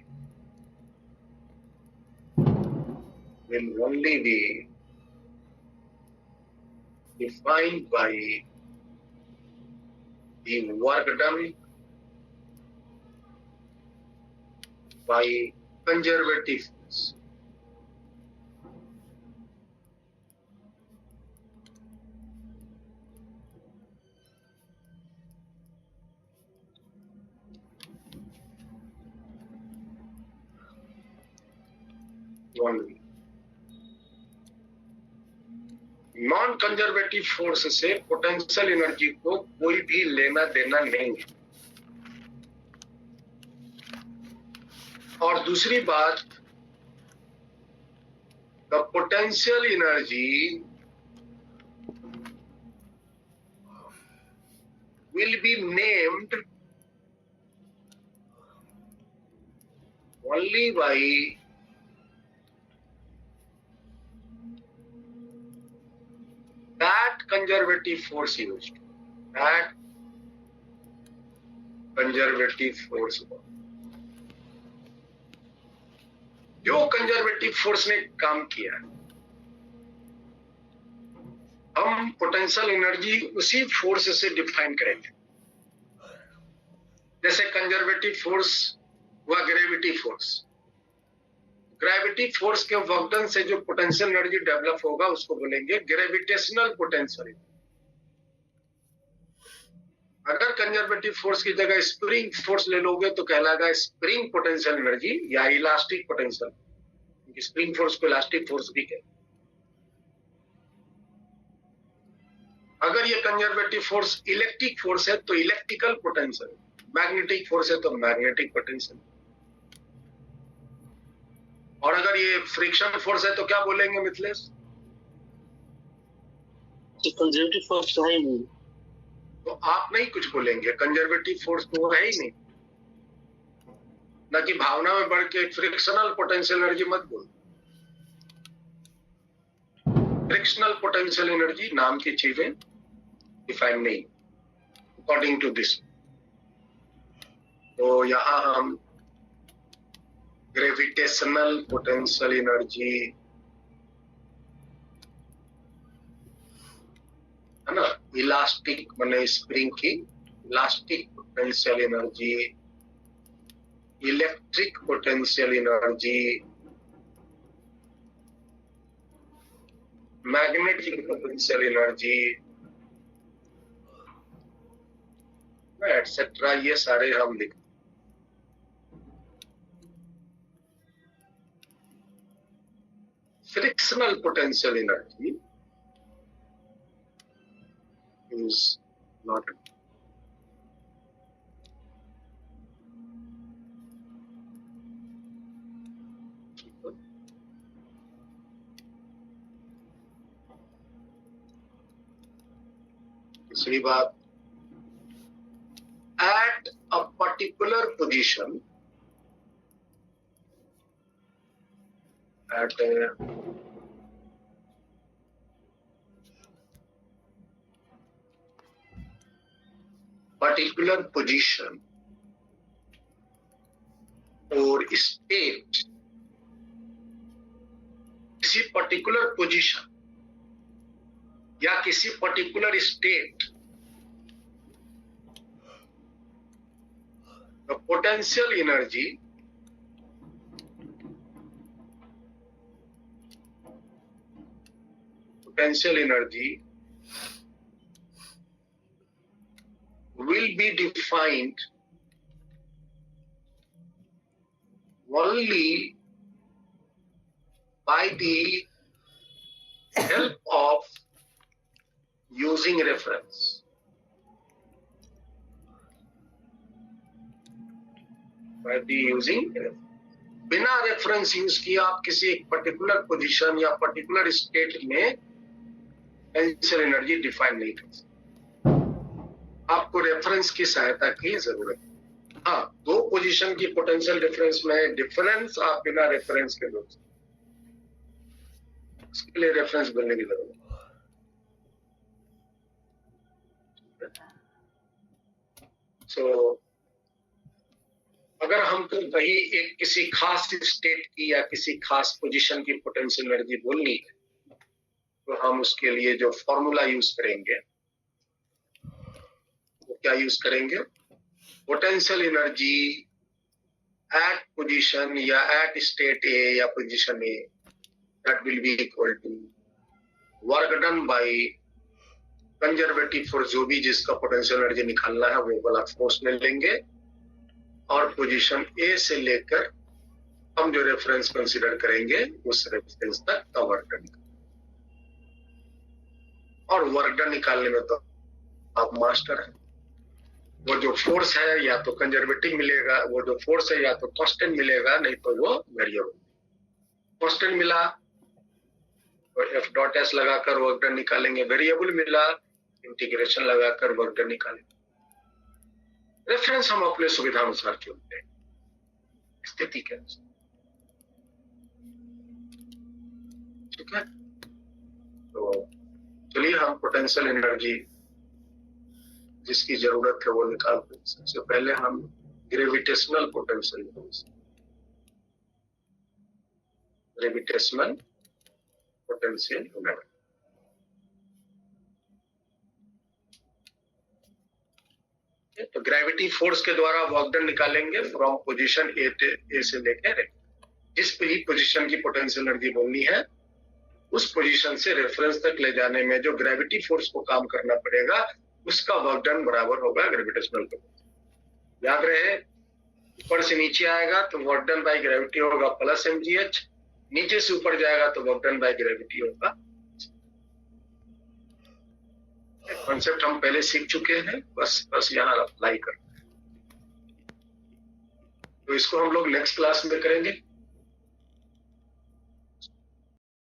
will only be defined by the work done by conservative force. Only. Non conservative force से पोटेंशियल एनर्जी को कोई भी लेना देना नहीं है। और दूसरी बात, the potential energy will be named only by that conservative force used, that conservative force, जो कंजर्वेटिव फोर्स ने काम किया, हम पोटेंशियल एनर्जी उसी फोर्स से डिफाइन करेंगे। जैसे कंजर्वेटिव फोर्स व ग्रेविटी फोर्स। ग्रेविटी फोर्स के वर्कडन से जो पोटेंशियल एनर्जी डेवलप होगा उसको बोलेंगे ग्रेविटेशनल पोटेंशियल। अगर कंजर्वेटिव फोर्स की जगह स्प्रिंग फोर्स ले लोगे तो कहलाएगा स्प्रिंग पोटेंशियल एनर्जी या इलास्टिक पोटेंशियल। स्प्रिंग फोर्स को इलास्टिक फोर्स भी कहते हैं। अगर ये कंजर्वेटिव फोर्स इलेक्ट्रिक फोर्स है तो इलेक्ट्रिकल पोटेंशियल, मैग्नेटिक फोर्स है तो मैग्नेटिक पोटेंशियल। और अगर ये फ्रिक्शन फोर्स है तो क्या बोलेंगे मिथिलेश? कंजर्वेटिव फोर्स है ही नहीं, तो आप नहीं कुछ बोलेंगे, कंजर्वेटिव फोर्स तो है ही नहीं। ना कि भावना में बढ़ के फ्रिक्शनल पोटेंशियल एनर्जी मत बोल। फ्रिक्शनल पोटेंशियल एनर्जी नाम की चीजें डिफाइन नहीं अकॉर्डिंग टू दिस। तो यहां हम ग्रेविटेशनल पोटेंशियल एनर्जी है ना, इलास्टिक माने स्प्रिंग की elastic potential energy, electric potential energy, magnetic potential energy etcetera, ये सारे हम लिख। Frictional potential energy is not दूसरी बात, at a particular position, at a particular position और स्टेट, किसी पर्टिकुलर पोजीशन या किसी particular state, the potential energy will be defined only by the help of using reference. By the using reference. बिना reference use किए आप किसी एक particular position या पर्टिकुलर स्टेट में पोटेंशियल एनर्जी डिफाइन नहीं कर सकते। आपको रेफरेंस की सहायता की जरूरत है। हाँ, दो पोजीशन की पोटेंशियल डिफरेंस में डिफरेंस आप बिना रेफरेंस के लोग, उसके लिए रेफरेंस बनने की जरूरत है। So, अगर हमको कहीं एक किसी खास स्टेट की या किसी खास पोजीशन की पोटेंशियल एनर्जी बोलनी है तो हम उसके लिए जो फॉर्मूला यूज करेंगे वो क्या यूज करेंगे? पोटेंशियल एनर्जी एट पोजीशन या एट स्टेट ए या position A, that will be equal to work done by conservative force, जो भी जिसका पोटेंशियल एनर्जी निकालना है वो वाला फोर्स ले लेंगे और पोजीशन ए से लेकर हम जो रेफरेंस कंसीडर करेंगे उस रेफरेंस तक का वर्क डन, और वर्क डन निकालने में तो आप मास्टर हैं। वो जो फोर्स है या तो कंजर्वेटिव मिलेगा, वो जो फोर्स है या तो कांस्टेंट मिलेगा, नहीं तो वो वेरिएबल। कांस्टेंट मिला तो एफ डॉट एस लगाकर वर्क डन निकालेंगे, वेरिएबल मिला इंटीग्रेशन लगाकर वर्क डन निकालेंगे। रेफरेंस हम अपने सुविधा अनुसार चुनते हैं, स्थिति के अनुसार। ठीक है, तो चलिए हम पोटेंशियल एनर्जी जिसकी जरूरत है वो निकालते हैं। सबसे पहले हम gravitational potential energy, gravitational potential energy, तो ग्रेविटी फोर्स के द्वारा वर्क डन निकालेंगे फ्रॉम पोजीशन ए से लेकर जिस भी पोजीशन की पोटेंशियल एनर्जी बोलनी है उस पोजीशन से रेफरेंस तक ले जाने में जो ग्रेविटी फोर्स को काम करना पड़ेगा उसका वर्क डन बराबर होगा ग्रेविटेशनल फोर्स। याद रहे, ऊपर से नीचे आएगा तो वर्क डन बाय ग्रेविटी होगा प्लस mgh, नीचे से ऊपर जाएगा तो वर्क डन बाय ग्रेविटी होगा। कॉन्सेप्ट हम पहले सीख चुके हैं, बस यहाँ अप्लाई करते हैं। तो इसको हम लोग नेक्स्ट क्लास में करेंगे।